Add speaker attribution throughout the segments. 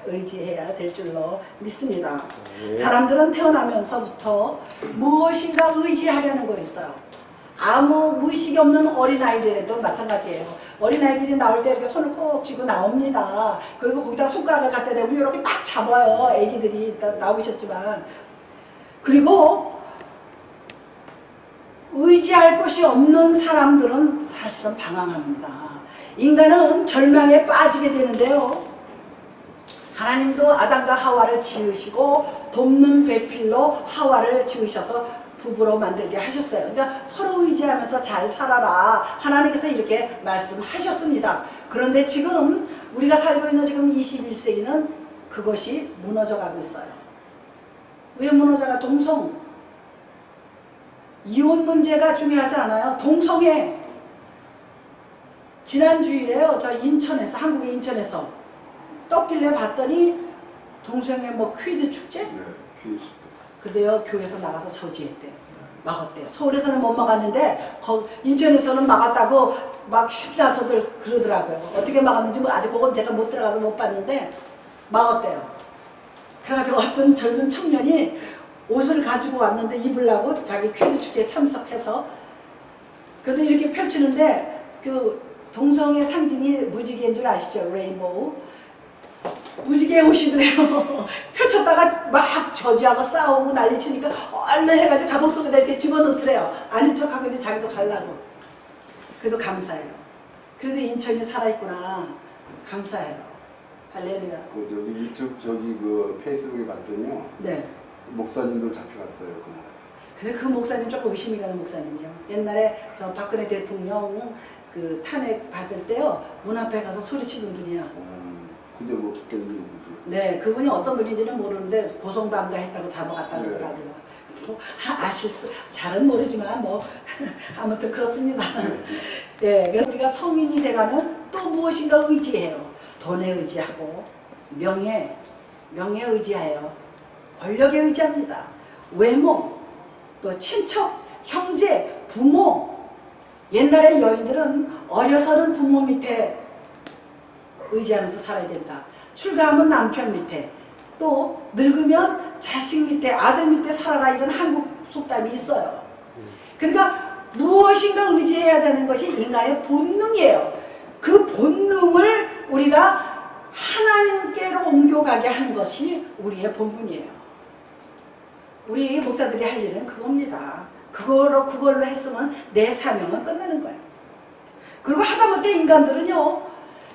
Speaker 1: 의지해야 될 줄로 믿습니다. 사람들은 태어나면서부터 무엇인가 의지하려는 거 있어요. 아무 무의식이 없는 어린아이들에도 마찬가지예요. 어린아이들이 나올 때 이렇게 손을 꼭 쥐고 나옵니다. 그리고 거기다 손가락을 갖다 대면 이렇게 딱 잡아요. 애기들이 나오셨지만. 그리고 의지할 곳이 없는 사람들은 사실은 방황합니다. 인간은 절망에 빠지게 되는데요. 하나님도 아담과 하와를 지으시고 돕는 배필로 하와를 지으셔서 부부로 만들게 하셨어요. 그러니까 서로 의지하면서 잘 살아라. 하나님께서 이렇게 말씀하셨습니다. 그런데 지금 우리가 살고 있는 지금 21세기는 그것이 무너져 가고 있어요. 왜 무너져가? 동성. 이혼 문제가 중요하지 않아요. 동성애. 지난 주일에요. 저 인천에서, 한국의 인천에서 떴길래 봤더니 동성애 뭐 퀴즈 축제?
Speaker 2: 네, 퀴즈.
Speaker 1: 그데요, 교회에서 나가서 저지했대요. 막았대요. 서울에서는 못 막았는데 인천에서는 막았다고 막 신나서들 그러더라고요. 어떻게 막았는지 뭐 아직 그건 제가 못 들어가서 못 봤는데 막았대요. 그래가지고 어떤 젊은 청년이 옷을 가지고 왔는데 입으려고 자기 퀴즈 축제에 참석해서 그래도 이렇게 펼치는데 그 동성애 상징이 무지개인 줄 아시죠? 레인보우. 무지개 옷이더래요. 펼쳤다가 막 저지하고 싸우고 난리치니까 얼른 해가지고 가방 속에다 이렇게 집어넣더래요. 아닌 척하고 이제 자기도 가려고. 그래도 감사해요. 그래도 인천이 살아있구나. 감사해요. 할렐루야.
Speaker 2: 그 저기 유튜브 그 페이스북에 봤더니요.
Speaker 1: 네.
Speaker 2: 목사님들 잡혀갔어요 그날.
Speaker 1: 근데 그 목사님 조금 의심이 가는 목사님이요. 옛날에 저 박근혜 대통령 그 탄핵 받을 때요. 문 앞에 가서 소리치던 분이야.
Speaker 2: 근데 뭐 어떻게 했는지 모르죠.
Speaker 1: 네, 그분이 어떤 분인지는 모르는데 고성방가했다고 잡아갔다고
Speaker 2: 네.
Speaker 1: 하더라고요. 뭐, 아실 수, 잘은 모르지만 뭐 아무튼 그렇습니다. 예, 그래서 우리가 성인이 돼가면 또 무엇인가 의지해요. 돈에 의지하고 명예에 의지하여 권력에 의지합니다. 외모, 또 친척, 형제, 부모. 옛날의 여인들은 어려서는 부모 밑에 의지하면서 살아야 된다. 출가하면 남편 밑에, 또 늙으면 자식 밑에, 아들 밑에 살아라, 이런 한국 속담이 있어요. 그러니까 무엇인가 의지해야 되는 것이 인간의 본능이에요. 그 본능을 우리가 하나님께로 옮겨가게 하는 것이 우리의 본분이에요. 우리 목사들이 할 일은 그겁니다. 그걸로 했으면 내 사명은 끝나는 거예요. 그리고 하다못해 인간들은요,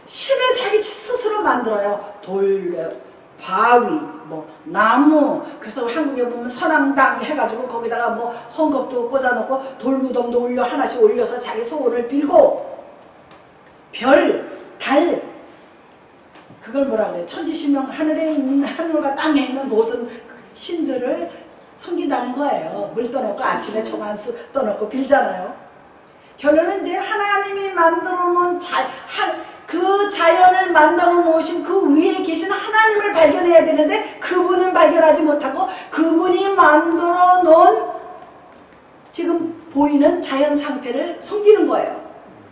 Speaker 1: 신을 자기 스스로 만들어요. 돌, 바위, 뭐 나무. 그래서 한국에 보면 선앙당 해가지고 거기다가 뭐 헝겊도 꽂아놓고 돌무덤도 하나씩 올려서 자기 소원을 빌고, 별, 달, 그걸 뭐라 그래요? 천지신명, 하늘에 있는, 하늘과 땅에 있는 모든 신들을 섬긴다는 거예요. 물 떠놓고 아침에 정한수 떠놓고 빌잖아요. 결론은 이제 하나님이 만들어 놓은 그 자연을 만들어 놓으신 그 위에 계신 하나님을 발견해야 되는데 그분은 발견하지 못하고 그분이 만들어 놓은 지금 보이는 자연 상태를 섬기는 거예요.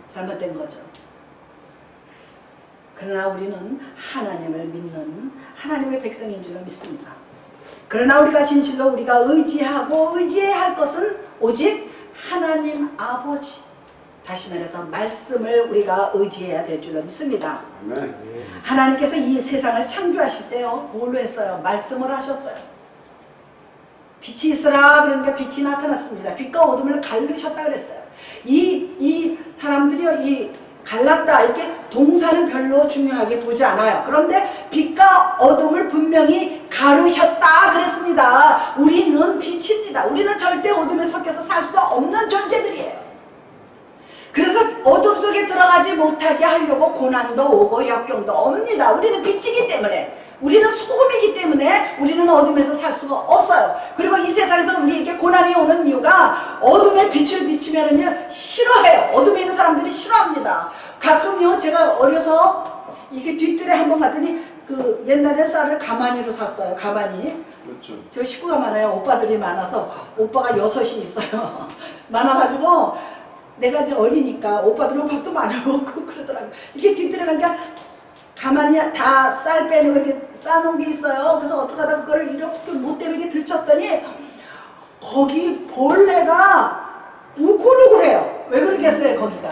Speaker 1: 잘못된 거죠. 그러나 우리는 하나님을 믿는 하나님의 백성인 줄 믿습니다. 그러나 우리가 진실로 우리가 의지하고 의지해야 할 것은 오직 하나님 아버지, 다시 말해서 말씀을 우리가 의지해야 될 줄로 믿습니다.
Speaker 2: 네.
Speaker 1: 하나님께서 이 세상을 창조하실 때요, 뭘로 했어요? 말씀을 하셨어요. 빛이 있으라 그러니까 빛이 나타났습니다. 빛과 어둠을 가르셨다 그랬어요. 이 사람들이요, 이 갈랐다 이렇게 동사는 별로 중요하게 보지 않아요. 그런데 빛과 어둠을 분명히 가르셨다 그랬습니다. 우리는 빛입니다. 우리는 절대 어둠에 섞여서 살 수 없는 존재들이에요. 그래서 어둠 속에 들어가지 못하게 하려고 고난도 오고 역경도 옵니다. 우리는 빛이기 때문에, 우리는 소금이기 때문에 우리는 어둠에서 살 수가 없어요. 그리고 이 세상에서 우리에게 고난이 오는 이유가 어둠에 빛을 비치면은요 싫어해요. 어둠에 있는 사람들이 싫어합니다. 가끔요 제가 어려서 이게 뒷뜰에 한번 갔더니 그 옛날에 쌀을 가마니로 샀어요. 가마니.
Speaker 2: 그렇죠.
Speaker 1: 저 식구가 많아요. 오빠들이 많아서 오빠가 6이 있어요. 많아가지고 내가 이제 어리니까 오빠들은 밥도 많이 먹고 그러더라고요. 이게 뒷뜰에 가니까 가만히 다 쌀 빼는 이렇게 싸놓은 게 있어요. 그래서 어떡하다 그거를 이렇게 못되게 이렇게 들쳤더니 거기 벌레가 우글우글해요. 왜 그러겠어요? 거기가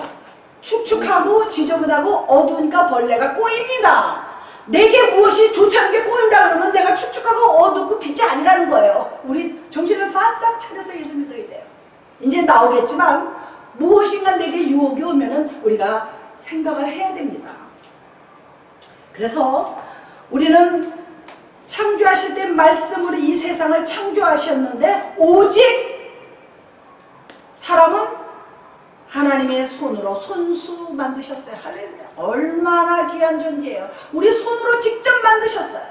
Speaker 1: 축축하고 지저분하고 어두우니까 벌레가 꼬입니다. 내게 무엇이 좋지 않은 게 꼬인다 그러면 내가 축축하고 어둡고 빛이 아니라는 거예요. 우리 정신을 바짝 차려서 예수 믿어야 돼요. 이제 나오겠지만 무엇인가 내게 유혹이 오면은 우리가 생각을 해야 됩니다. 그래서 우리는 창조하실 때 말씀으로 이 세상을 창조하셨는데 오직 사람은 하나님의 손으로 손수 만드셨어요. 할렐루야. 얼마나 귀한 존재예요. 우리 손으로 직접 만드셨어요.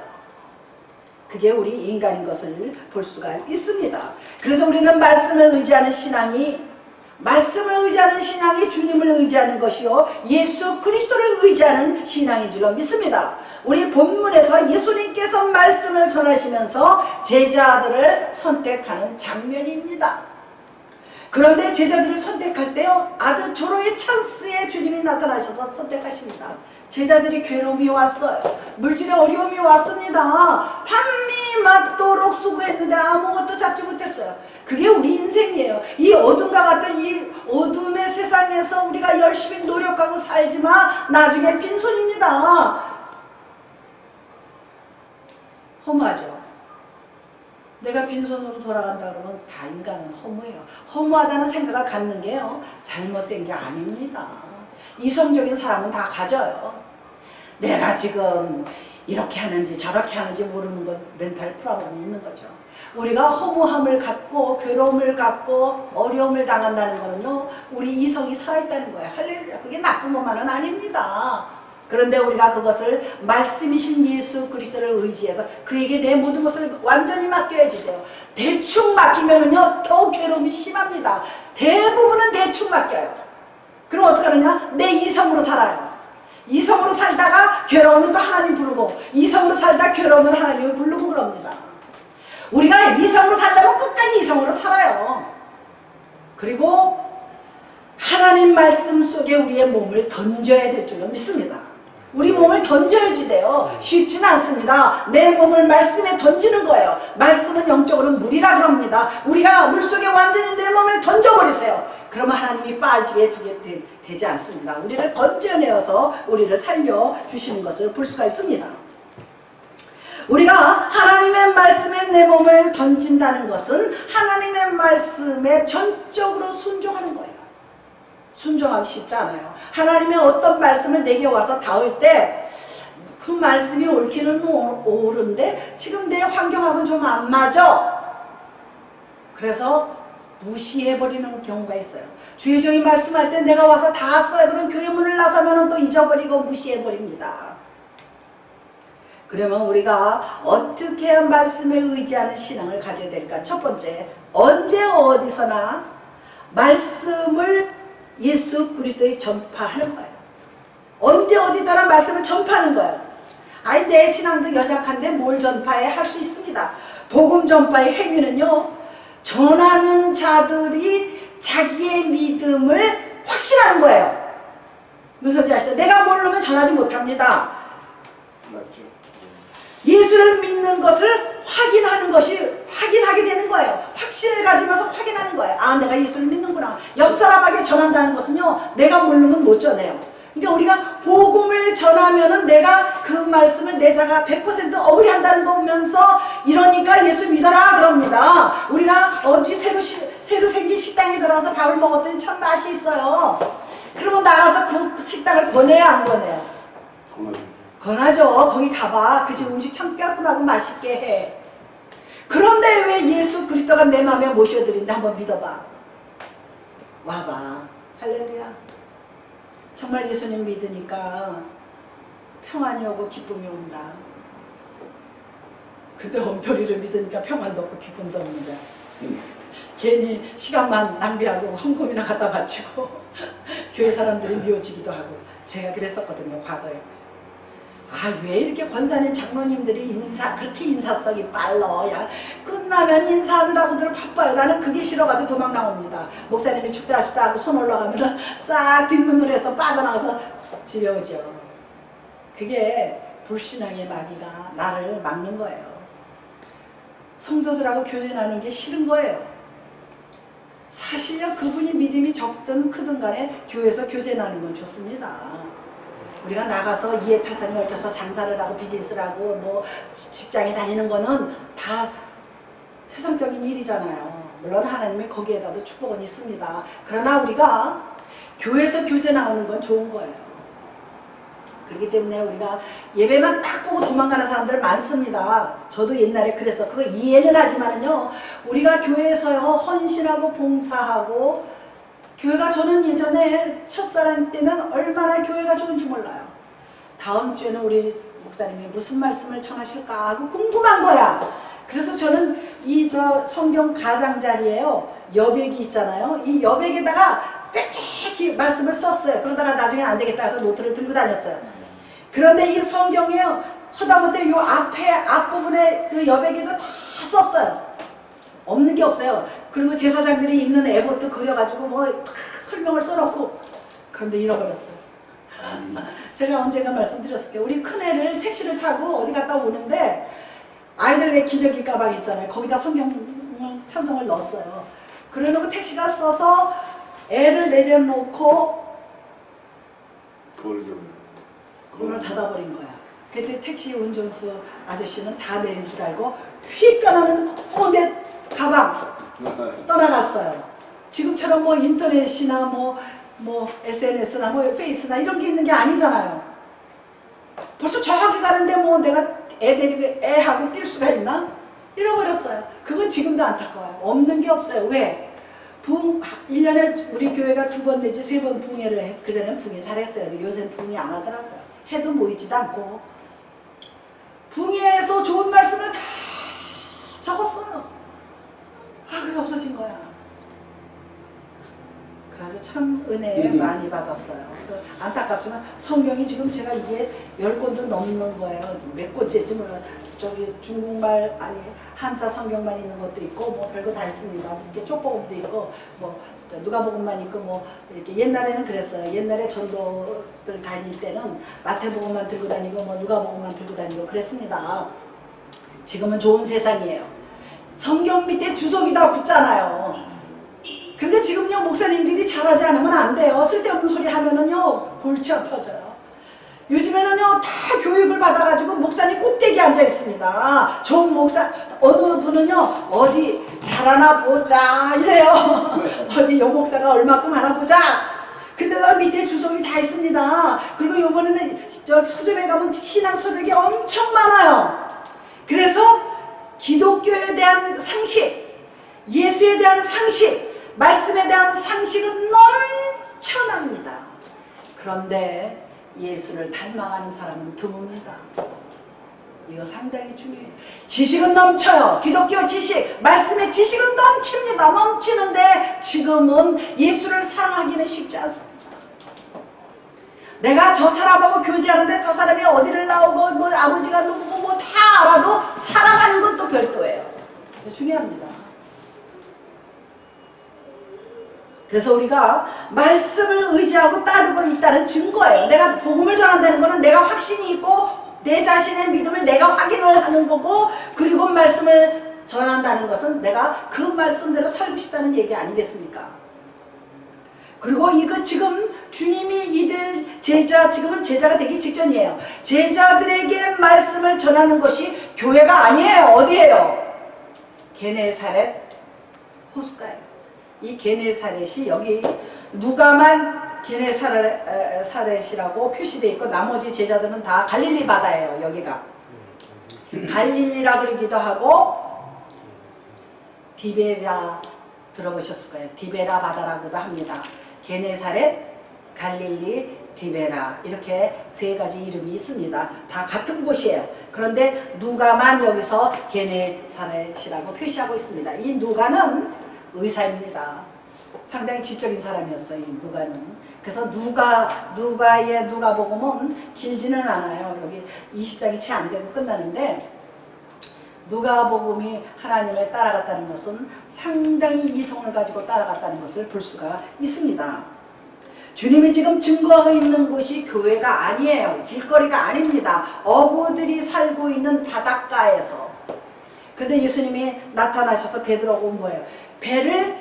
Speaker 1: 그게 우리 인간인 것을 볼 수가 있습니다. 그래서 우리는 말씀을 의지하는 신앙이 주님을 의지하는 것이요 예수 그리스도를 의지하는 신앙인 줄로 믿습니다. 우리 본문에서 예수님께서 말씀을 전하시면서 제자들을 선택하는 장면입니다. 그런데 제자들을 선택할 때요 아주 절호의 찬스에 주님이 나타나셔서 선택하십니다. 제자들이 괴로움이 왔어요. 물질의 어려움이 왔습니다. 한미 맞도록 수고했는데 아무것도 잡지 못했어요. 그게 우리 인생이에요. 이 어둠과 같은 이 어둠의 세상에서 우리가 열심히 노력하고 살지만 나중에 빈손입니다. 허무하죠. 내가 빈손으로 돌아간다 그러면 다 인간은 허무해요. 허무하다는 생각을 갖는 게요 잘못된 게 아닙니다. 이성적인 사람은 다 가져요. 내가 지금 이렇게 하는지 저렇게 하는지 모르는 건 멘탈 프로블럼이 있는 거죠. 우리가 허무함을 갖고 괴로움을 갖고 어려움을 당한다는 거는요 우리 이성이 살아있다는 거예요. 할렐루야. 그게 나쁜 것만은 아닙니다. 그런데 우리가 그것을 말씀이신 예수 그리스도를 의지해서 그에게 내 모든 것을 완전히 맡겨야지 돼요. 대충 맡기면은요 더 괴로움이 심합니다. 대부분은 대충 맡겨요. 그럼 어떻게 하느냐? 내 이성으로 살아요. 이성으로 살다가 괴로우면 또 하나님 부르고 이성으로 살다 괴로우면 하나님을 부르고 그럽니다. 우리가 이성으로 살려면 끝까지 이성으로 살아요. 그리고 하나님 말씀 속에 우리의 몸을 던져야 될 줄로 믿습니다. 우리 몸을 던져야지 돼요. 쉽지는 않습니다. 내 몸을 말씀에 던지는 거예요. 말씀은 영적으로 물이라 그럽니다. 우리가 물속에 완전히 내 몸을 던져버리세요. 그러면 하나님이 빠지게 두게 되지 않습니다. 우리를 건져내어서 우리를 살려주시는 것을 볼 수가 있습니다. 우리가 하나님의 말씀에 내 몸을 던진다는 것은 하나님의 말씀에 전적으로 순종하는 거예요. 순종하기 쉽지 않아요. 하나님의 어떤 말씀을 내게 와서 닿을 때 그 말씀이 옳기는 옳은데 지금 내 환경하고는 좀 안 맞아. 그래서 무시해버리는 경우가 있어요. 주의적인 말씀할 때 내가 와서 다 써요. 그럼 교회 문을 나서면 또 잊어버리고 무시해버립니다. 그러면 우리가 어떻게 해야 말씀에 의지하는 신앙을 가져야 될까? 첫 번째, 언제 어디서나 말씀을 예수 그리스도에 전파하는 거예요. 언제 어디서나 말씀을 전파하는 거예요. 아니 내 신앙도 연약한데 뭘 전파해? 할 수 있습니다. 복음 전파의 행위는요 전하는 자들이 자기의 믿음을 확신하는 거예요. 무슨 소리인지 아시죠? 내가 모르면 전하지 못합니다.
Speaker 2: 맞죠.
Speaker 1: 예수를 믿는 것을 확인하게 되는 거예요. 확신을 가지면서 확인하는 거예요. 아, 내가 예수를 믿는구나. 옆 사람에게 전한다는 것은요, 내가 모르면 못 전해요. 그러니까 우리가 복음을 전하면은 내가 그 말씀을 내 자가 100% 어울리한다는 거 보면서 이러니까 예수 믿어라 그럽니다. 우리가 어디 새로 생긴 식당에 들어가서 밥을 먹었더니 참 맛이 있어요. 그러면 나가서 그 식당을 권해요, 안 권해요? 권하죠. 거기 가봐. 그 집 음식 참 깔끔하고 맛있게 해. 그런데 왜 예수 그리스도가 내 마음에 모셔드린다? 한번 믿어봐. 와봐. 할렐루야. 정말 예수님 믿으니까 평안이 오고 기쁨이 온다. 근데 엉터리를 믿으니까 평안도 없고 기쁨도 없는 거야. 괜히 시간만 낭비하고 헌금이나 갖다 바치고 교회 사람들이 미워지기도 하고. 제가 그랬었거든요, 과거에. 아, 왜 이렇게 권사님 장로님들이 그렇게 인사성이 빨라. 야, 끝나면 인사하느라고들 바빠요. 나는 그게 싫어가지고 도망 나옵니다. 목사님이 죽다 하고 손 올라가면 싹 뒷문으로 해서 빠져나가서 집에 오죠. 그게 불신앙의 마귀가 나를 막는 거예요. 성도들하고 교제하는 게 싫은 거예요. 사실요, 그분이 믿음이 적든 크든 간에 교회에서 교제하는 건 좋습니다. 우리가 나가서 이해타산이 얽혀서 장사를 하고 비즈니스를 하고 뭐 직장에 다니는 거는 다 세상적인 일이잖아요. 물론 하나님이 거기에다도 축복은 있습니다. 그러나 우리가 교회에서 교제 나오는 건 좋은 거예요. 그렇기 때문에 우리가 예배만 딱 보고 도망가는 사람들 많습니다. 저도 옛날에 그래서 그거 이해는 하지만은요, 우리가 교회에서요 헌신하고 봉사하고, 교회가 저는 예전에 첫사랑 때는 얼마나 교회가 좋은지 몰라요. 다음 주에는 우리 목사님이 무슨 말씀을 전하실까 하고 궁금한 거야. 그래서 저는 이 성경 가장자리에요 여백이 있잖아요. 이 여백에다가 빽빽히 말씀을 썼어요. 그러다가 나중에 안 되겠다 해서 노트를 들고 다녔어요. 그런데 이 성경에 허다못해 요 앞부분에 그 여백에도 다 썼어요. 없는 게 없어요. 그리고 제사장들이 입는 에봇도 그려가지고 뭐 다 설명을 써놓고, 그런데 잃어버렸어요. 제가 언젠가 말씀드렸을 때 우리 큰애를 택시를 타고 어디 갔다 오는데 아이들의 기저귀 가방 있잖아요. 거기다 성경 찬송을 넣었어요. 그래놓고 택시가 써서 애를 내려놓고 문을 닫아버린 거야. 그때 택시 운전수 아저씨는 다 내린 줄 알고 휙 떠나는 내 가방 떠나갔어요. 지금처럼 뭐 인터넷이나 뭐 SNS나 뭐 페이스나 이런 게 있는 게 아니잖아요. 벌써 저기 가는데 뭐 내가 애 데리고 애하고 뛸 수가 있나? 잃어버렸어요. 그건 지금도 안타까워요. 없는 게 없어요. 왜? 1년에 우리 교회가 2번 내지 3번 붕해를 해서, 그전에는 붕해 잘했어요. 요새는 붕해 안 하더라고요. 해도 모이지도 않고. 붕해에서 좋은 말씀을 다 적었어요. 그게 없어진 거야. 그래서 참 은혜 많이 받았어요. 안타깝지만 성경이 지금 제가 이게 10권도 넘는 거예요. 몇 권째지 몰라. 저기 중국말 아니 한자 성경만 있는 것도 있고 뭐 별거 다 있습니다. 이렇게 쪽복음도 있고 뭐 누가복음만 있고 뭐 이렇게. 옛날에는 그랬어요. 옛날에 전도들 다닐 때는 마태복음만 들고 다니고 뭐 누가복음만 들고 다니고 그랬습니다. 지금은 좋은 세상이에요. 성경 밑에 주석이 다 붙잖아요. 근데 지금요 목사님들이 잘하지 않으면 안 돼요. 쓸데없는 소리 하면은요 골치 아파져요. 요즘에는요 다 교육을 받아가지고 목사님 꼭대기에 앉아 있습니다. 좋은 목사, 어느 분은요 어디 잘하나 보자 이래요. 어디 요 목사가 얼마큼 하나 보자. 근데 나 밑에 주석이 다 있습니다. 그리고 요번에는 서점에 가면 신앙 서적이 엄청 많아요. 그래서 기독교에 대한 상식, 예수에 대한 상식, 말씀에 대한 상식은 넘쳐납니다. 그런데 예수를 닮아가는 사람은 드뭅니다. 이거 상당히 중요해요. 지식은 넘쳐요. 기독교 지식, 말씀의 지식은 넘칩니다. 넘치는데 지금은 예수를 사랑하기는 쉽지 않습니다. 내가 저 사람하고 교제하는데 저 사람이 어디를 나오고 뭐 아버지가 누구고 뭐 다 알아도 사랑하는 건 또 별도예요. 중요합니다. 그래서 우리가 말씀을 의지하고 따르고 있다는 증거예요. 내가 복음을 전한다는 것은 내가 확신이 있고 내 자신의 믿음을 내가 확인을 하는 거고, 그리고 말씀을 전한다는 것은 내가 그 말씀대로 살고 싶다는 얘기 아니겠습니까? 그리고 이거 지금 주님이 이들 지금은 제자가 되기 직전이에요. 제자들에게 말씀을 전하는 것이 교회가 아니에요. 어디예요? 게네사렛 호숫가예요. 이 게네사렛이 여기 누가만 게네사렛이라고 표시되어 있고 나머지 제자들은 다 갈릴리 바다예요. 여기가 갈릴리라 그러기도 하고 디베라 들어보셨을 거예요. 디베라 바다라고도 합니다. 게네사렛, 갈릴리, 디베라 이렇게 세 가지 이름이 있습니다. 다 같은 곳이에요. 그런데 누가만 여기서 게네사렛이라고 표시하고 있습니다. 이 누가는 의사입니다. 상당히 지적인 사람이었어요. 이 누가는. 그래서 누가의 누가복음은 길지는 않아요. 여기 20장이 채 안 되고 끝나는데, 누가복음이 하나님을 따라갔다는 것은 상당히 이성을 가지고 따라갔다는 것을 볼 수가 있습니다. 주님이 지금 증거하고 있는 곳이 교회가 아니에요. 길거리가 아닙니다. 어부들이 살고 있는 바닷가에서. 근데 예수님이 나타나셔서 베드로하고 뭐예요? 배를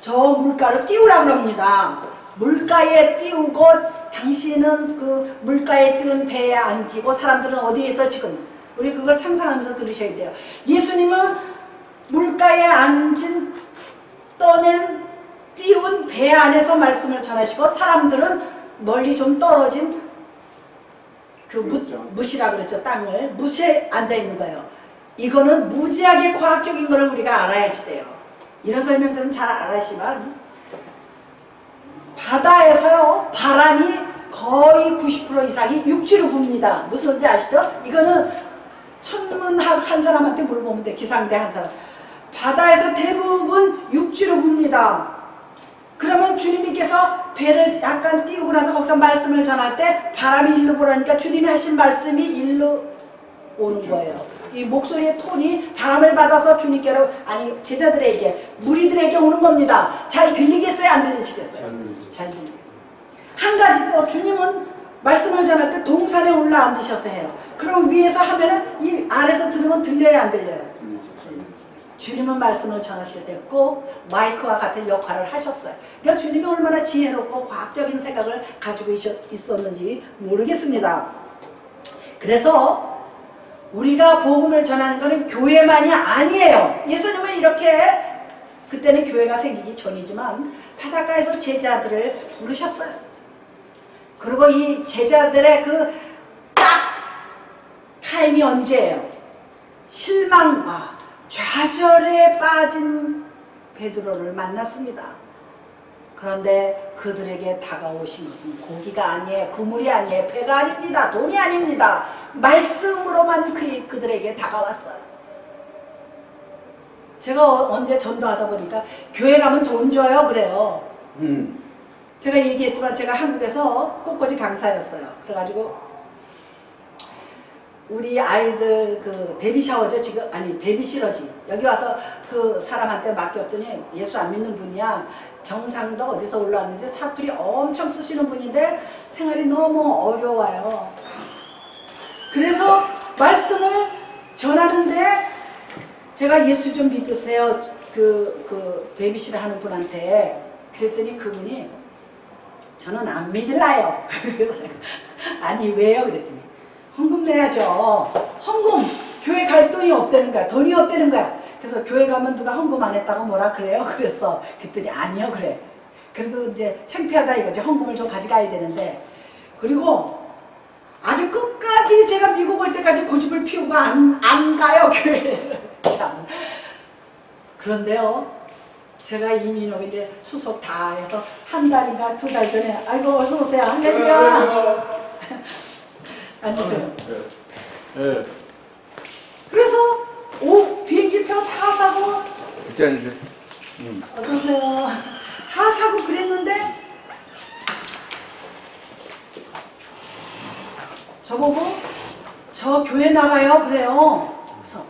Speaker 1: 저 물가로 띄우라 그럽니다. 물가에 띄우고 당신은 그 물가에 띄운 배에 앉고 사람들은 어디에서 지금 우리 그걸 상상하면서 들으셔야 돼요. 예수님은 물가에 앉은 떠낸 띄운 배 안에서 말씀을 전하시고 사람들은 멀리 좀 떨어진 그 무시라 그랬죠. 땅을 무시에 앉아 있는 거예요. 이거는 무지하게 과학적인 거를 우리가 알아야지 돼요. 이런 설명들은 잘 알았지만 바다에서요 바람이 거의 90% 이상이 육지로 붑니다. 무슨 소리인지 아시죠? 이거는 천문학 한 사람한테 물어보면 돼. 기상대 한 사람. 바다에서 대부분 육지로 붑니다. 그러면 주님께서 배를 약간 띄우고 나서 거기서 말씀을 전할 때 바람이 일로 불으니까 주님이 하신 말씀이 일로 오는 거예요. 이 목소리의 톤이 바람을 받아서 주님께로 아니 제자들에게 무리들에게 오는 겁니다. 잘 들리겠어요? 안 들리시겠어요? 잘 들려요. 한 가지 또 주님은 말씀을 전할 때 동산에 올라앉으셔서 해요. 그럼 위에서 하면은 이 아래에서 들으면 들려요? 안 들려요? 주님은 말씀을 전하실 때 꼭 마이크와 같은 역할을 하셨어요. 그러니까 주님이 얼마나 지혜롭고 과학적인 생각을 가지고 있었는지 모르겠습니다. 그래서 우리가 복음을 전하는 것은 교회만이 아니에요. 예수님은 이렇게 그때는 교회가 생기기 전이지만 바닷가에서 제자들을 부르셨어요. 그리고 이 제자들의 그 딱 타임이 언제예요? 실망과 좌절에 빠진 베드로를 만났습니다. 그런데 그들에게 다가오신 것은 고기가 아니에요. 그물이 아니에요. 배가 아닙니다. 돈이 아닙니다. 말씀으로만 그들에게 다가왔어요. 제가 언제 전도하다 보니까 교회 가면 돈 줘요 그래요. 제가 얘기했지만 제가 한국에서 꽃꽂이 강사였어요. 그래가지고 우리 아이들 그 베이비 샤워죠 지금 아니 베이비 실어지 여기 와서 그 사람한테 맡겼더니 예수 안 믿는 분이야. 경상도 어디서 올라왔는지 사투리 엄청 쓰시는 분인데 생활이 너무 어려워요. 그래서 말씀을 전하는데 제가 예수 좀 믿으세요 그 베이비실 하는 분한테 그랬더니 그분이 저는 안 믿을라요. 아니 왜요? 그랬더니 헌금 내야죠. 헌금 교회 갈 돈이 없다는 거야. 돈이 없다는 거야. 그래서 교회 가면 누가 헌금 안 했다고 뭐라 그래요? 그랬어. 그랬더니 아니요 그래. 그래도 이제 창피하다 이거지. 헌금을 좀 가져가야 되는데. 그리고 아주 끝까지 제가 미국 올 때까지 고집을 피우고 안 가요 교회를. 참. 그런데요. 제가 이민옥 이제 수속 다 해서 한 달인가 두 달 전에 아이고 어서 오세요. 할렐루야. 앉으세요.
Speaker 3: 네.
Speaker 1: 그래서 비행기표 다 사고
Speaker 3: 그때 아니세요?
Speaker 1: 어서 오세요. 다 사고 그랬는데 저보고 저 교회 나가요 그래요. 그래서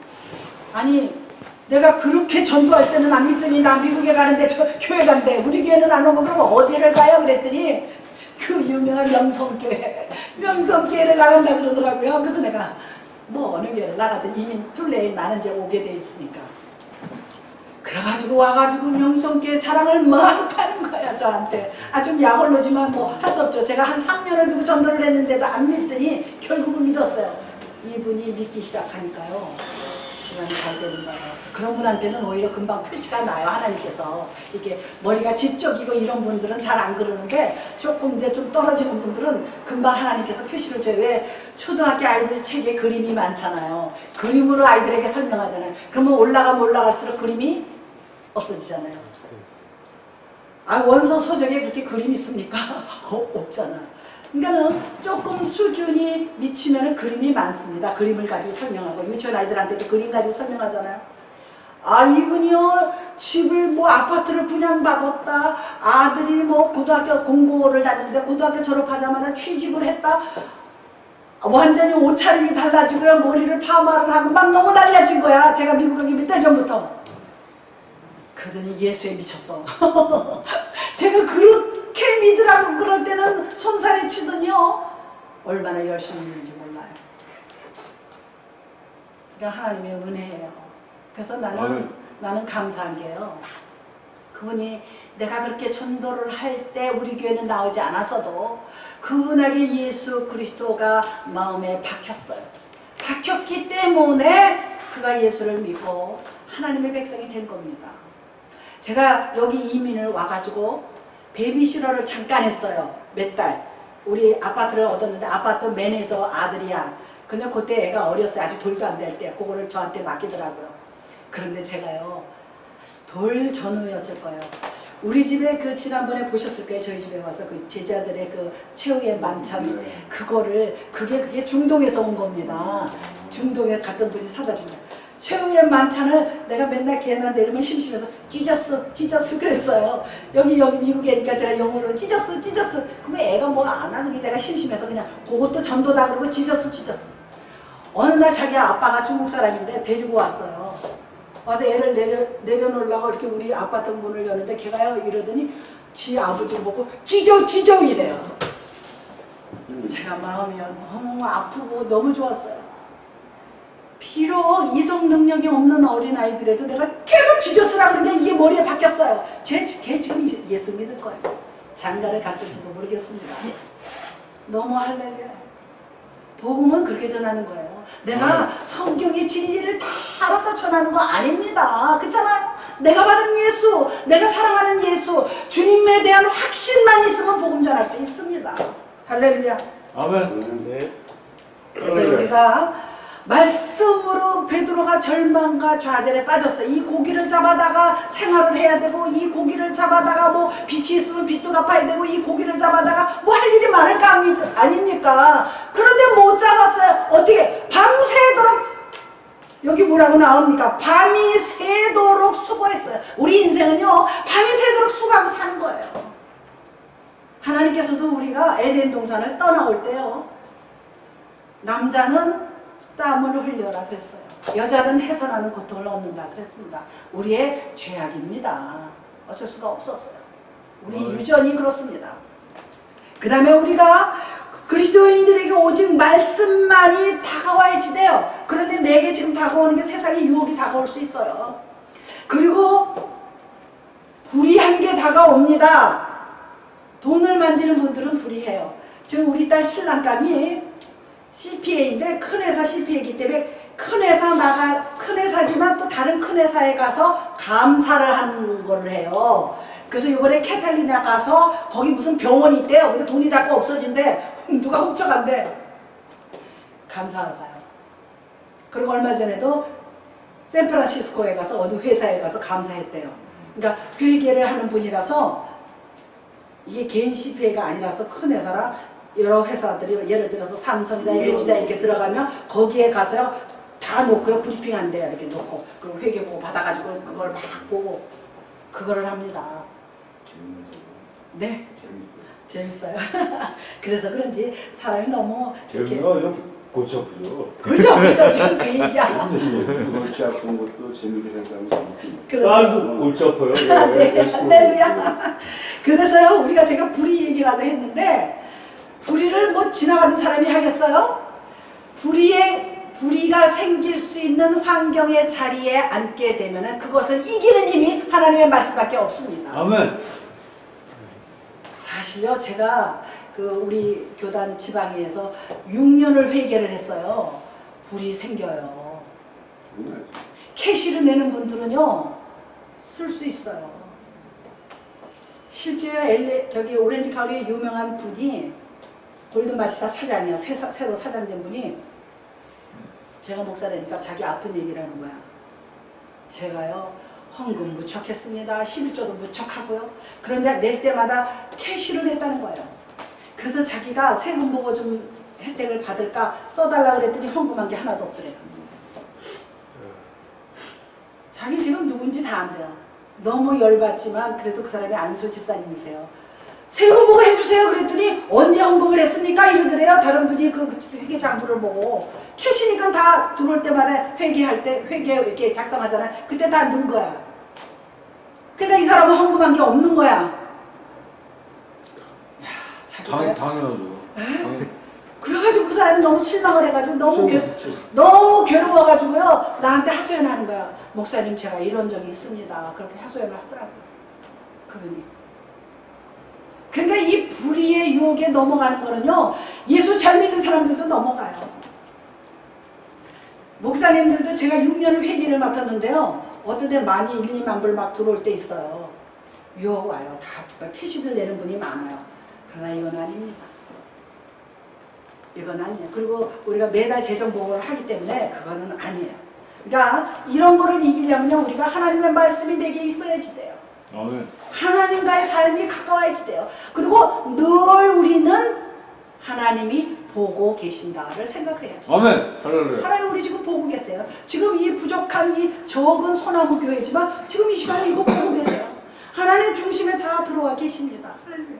Speaker 1: 아니 내가 그렇게 전도할 때는 안 믿더니 나 미국에 가는데 저 교회 간대. 우리 교회는 안 오고 그러면 어디를 가요? 그랬더니 그 유명한 명성교회를 나간다 그러더라고요. 그래서 내가 뭐 어느 교회를 나가든 이미 툴레에 나는 이제 오게 돼 있으니까. 그래가지고 와가지고 명성교회 자랑을 막 하는 거야 저한테. 아 좀 약올로지만 뭐 할 수 없죠. 제가 한 3년을 두고 전도를 했는데도 안 믿더니 결국은 믿었어요. 이분이 믿기 시작하니까요. 시간이 잘 되는 거예요. 그런 분한테는 오히려 금방 표시가 나요. 하나님께서 이렇게 머리가 지적이고 이런 분들은 잘 안 그러는데 조금 이제 좀 떨어지는 분들은 금방 하나님께서 표시를 줘요. 왜 초등학교 아이들 책에 그림이 많잖아요. 그림으로 아이들에게 설명하잖아요. 그러면 올라가면 올라갈수록 그림이 없어지잖아요. 아 원서 서적에 그렇게 그림이 있습니까? 없잖아. 그러니까는 조금 수준이 미치면 그림이 많습니다. 그림을 가지고 설명하고 유치원 아이들한테도 그림 가지고 설명하잖아요. 아 이분이요 집을 뭐 아파트를 분양받았다. 아들이 뭐 고등학교 공고를 다녔는데 고등학교 졸업하자마자 취직을 했다. 완전히 옷차림이 달라지고요. 머리를 파마를 하고 막 너무 달라진 거야. 제가 미국 가기 몇 달 전부터. 그러더니 예수에 미쳤어. 제가 그렇게 믿으라고 그럴 때는 손살에 치더니요 얼마나 열심히 있는지 몰라요. 그러니까 하나님의 은혜예요. 그래서 나는 감사한 게요. 그분이 내가 그렇게 전도를 할 때 우리 교회는 나오지 않았어도 그분에게 예수 그리스도가 마음에 박혔어요. 박혔기 때문에 그가 예수를 믿고 하나님의 백성이 된 겁니다. 제가 여기 이민을 와가지고 베이비시터를 잠깐 했어요. 몇 달. 우리 아파트를 얻었는데 아파트 매니저 아들이야. 근데 그때 애가 어렸어요. 아직 돌도 안 될 때. 그거를 저한테 맡기더라고요. 그런데 제가요. 돌 전후였을 거예요. 우리 집에 그 지난번에 보셨을 거예요. 저희 집에 와서 그 제자들의 그 최후의 만찬 그거를 그게 중동에서 온 겁니다. 중동에 갔던 분이 사다 준 거예요. 최후의 만찬을 내가 맨날 걔한테 이러면 심심해서 찢었어 그랬어요. 여기 미국이니까 제가 영어로 찢었어. 그러면 애가 뭐 안 하더니 내가 심심해서 그냥 그것도 전도다 그러고 찢었어. 어느 날 자기 아빠가 중국 사람인데 데리고 왔어요. 와서 애를 내려놓으려고 이렇게 우리 아파트 문을 여는데 걔가요 이러더니 지 아버지를 보고 찢어 이래요. 제가 마음이 너무 아프고 너무 좋았어요. 비록 이성 능력이 없는 어린아이들에도 내가 계속 찢었으라 그러니까 이게 머리에 박혔어요. 걔 지금 예수 믿을 거예요. 장가를 갔을지도 모르겠습니다. 너무 할렐루야. 복음은 그렇게 전하는 거예요. 내가 성경의 진리를 다 알아서 전하는 거 아닙니다. 그렇잖아요? 내가 받은 예수, 내가 사랑하는 예수, 주님에 대한 확신만 있으면 복음 전할 수 있습니다. 할렐루야.
Speaker 3: 아멘. 네.
Speaker 1: 그래서 우리가 말씀으로 베드로가 절망과 좌절에 빠졌어요. 이 고기를 잡아다가 생활을 해야 되고 이 고기를 잡아다가 뭐 빚이 있으면 빚도 갚아야 되고 이 고기를 잡아다가 뭐 할 일이 많을 거 아닙니까? 그런데 못 잡았어요. 어떻게? 밤새도록 여기 뭐라고 나옵니까? 밤이 새도록 수고했어요. 우리 인생은요 밤이 새도록 수고하고 사는 거예요. 하나님께서도 우리가 에덴 동산을 떠나올 때요 남자는 땀을 흘려라 그랬어요. 여자는 해서나는 고통을 얻는다 그랬습니다. 우리의 죄악입니다. 어쩔 수가 없었어요. 우리 유전이 그렇습니다. 그 다음에 우리가 그리스도인들에게 오직 말씀만이 다가와야지 돼요. 그런데 내게 지금 다가오는 게 세상의 유혹이 다가올 수 있어요. 그리고 불의한 게 다가옵니다. 돈을 만지는 분들은 불의해요. 지금 우리 딸 신랑감이 CPA인데 큰 회사 CPA이기 때문에 큰 회사지만 또 다른 큰 회사에 가서 감사를 하는 거를 해요. 그래서 이번에 캐탈리나 가서 거기 무슨 병원이 있대요. 근데 돈이 다 없어진대. 누가 훔쳐간대. 감사하러 가요. 그리고 얼마 전에도 샌프란시스코에 가서 어느 회사에 가서 감사했대요. 그러니까 회계를 하는 분이라서 이게 개인 CPA가 아니라서 큰 회사라 여러 회사들이 예를 들어서 삼성이다 LG다 이렇게 들어가면 거기에 가서요 다 놓고요 브리핑 한대요. 이렇게 놓고 그리고 회계보고 받아가지고 그걸 막 보고 그거를 합니다. 네 재밌어요. 그래서 그런지 사람이 너무 이렇게
Speaker 3: 골치 아프죠.
Speaker 1: 그렇죠 지금 그 얘기야.
Speaker 2: 골치 아픈 것도 재밌게 생각하면 재밌습니다.
Speaker 1: 그렇죠.
Speaker 3: 골치 아파요.
Speaker 1: 네, 할렐루야. 그래서요 우리가 제가 불의 얘기라도 했는데 불의를 뭐 지나가는 사람이 하겠어요? 불의가 생길 수 있는 환경의 자리에 앉게 되면 그것을 이기는 힘이 하나님의 말씀밖에 없습니다.
Speaker 3: 아멘.
Speaker 1: 사실요 제가 그 우리 교단 지방에서 6년을 회계를 했어요. 불이 생겨요. 캐시를 내는 분들은요 쓸 수 있어요. 실제 저기 오렌지 카운티에 유명한 분이 골드마시사 사장이야. 새로 사장된 분이 제가 목사라니까 자기 아픈 얘기를 하는 거야. 제가요 헌금 무척 했습니다. 11조도 무척 하고요. 그런데 낼 때마다 캐시를 냈다는 거예요. 그래서 자기가 세금 보고 좀 혜택을 받을까 써달라 그랬더니 헌금한 게 하나도 없더래요. 자기 지금 누군지 다 안 돼요. 너무 열받지만 그래도 그 사람이 안수 집사님이세요. 세금 보고 해주세요 그랬더니 언제 헌금을 했습니까? 이러더래요. 다른 분이 그 회계 장부를 보고 캐시니까 다 들어올 때마다 회계할 때 회계 이렇게 작성하잖아요. 그때 다 넣은 거야. 그러니까 이 사람은 헌금한 게 없는 거야.
Speaker 3: 당연하죠.
Speaker 1: 그래가지고 그 사람이 너무 실망을 해가지고 너무 괴로워가지고요 나한테 하소연하는 거야. 목사님 제가 이런 적이 있습니다. 그렇게 하소연을 하더라고요. 그분이. 그러니까 이 불의의 유혹에 넘어가는 거는요 예수 잘 믿는 사람들도 넘어가요. 목사님들도 제가 6년을 회계를 맡았는데요 어떤 데 많이 1, 2만 불 막 들어올 때 있어요. 유혹 와요. 다 캐시들 내는 분이 많아요. 그러나 이건 아닙니다. 이건 아니에요. 그리고 우리가 매달 재정 보고를 하기 때문에 그거는 아니에요. 그러니까 이런 거를 이기려면 우리가 하나님의 말씀이 내게 있어야지 돼요.
Speaker 3: 아멘.
Speaker 1: 하나님과의 삶이 가까워야지 돼요. 그리고 늘 우리는 하나님이 보고 계신다를 생각을 해야죠.
Speaker 3: 아멘. 할렐루야.
Speaker 1: 하나님 우리 지금 보고 계세요. 지금 이 부족한 이 적은 소나무 교회지만 지금 이 시간에 이거 보고 계세요. 하나님 중심에 다 들어와 계십니다. 할렐루야.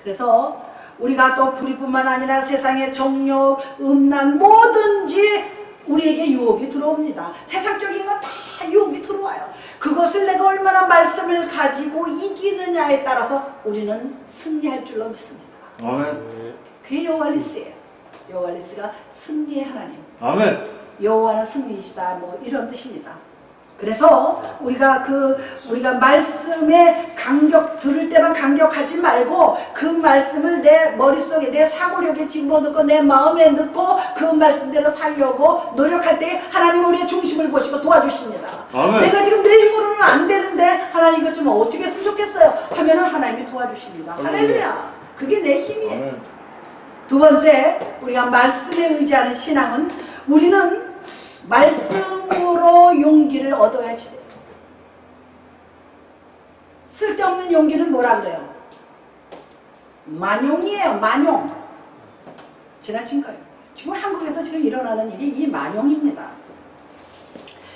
Speaker 1: 그래서 우리가 또 불의뿐만 아니라 세상의 정욕, 음란 뭐든지 우리에게 유혹이 들어옵니다. 세상적인 건 다 유혹이 들어와요. 그것을 내가 얼마나 말씀을 가지고 이기느냐에 따라서 우리는 승리할 줄로 믿습니다.
Speaker 3: 아멘.
Speaker 1: 그게 여호와리스예요. 여호와리스가 승리의 하나님.
Speaker 3: 아멘.
Speaker 1: 여호와는 승리이시다. 뭐 이런 뜻입니다. 그래서 우리가 말씀에 들을 때만 강격하지 말고 그 말씀을 내 머릿속에 내 사고력에 집어넣고 내 마음에 넣고 그 말씀대로 살려고 노력할 때 하나님 우리의 중심을 보시고 도와주십니다.
Speaker 3: 아멘.
Speaker 1: 내가 지금 내 힘으로는 안 되는데 하나님 이것 좀 어떻게 했으면 좋겠어요 하면은 하나님이 도와주십니다. 할렐루야. 그게 내 힘이에요.
Speaker 3: 아멘.
Speaker 1: 두 번째, 우리가 말씀에 의지하는 신앙은 우리는 말씀으로 용기를 얻어야지 돼요. 쓸데없는 용기는 뭐라 그래요? 만용이에요. 만용. 지나친 거예요. 지금 한국에서 지금 일어나는 일이 이 만용입니다.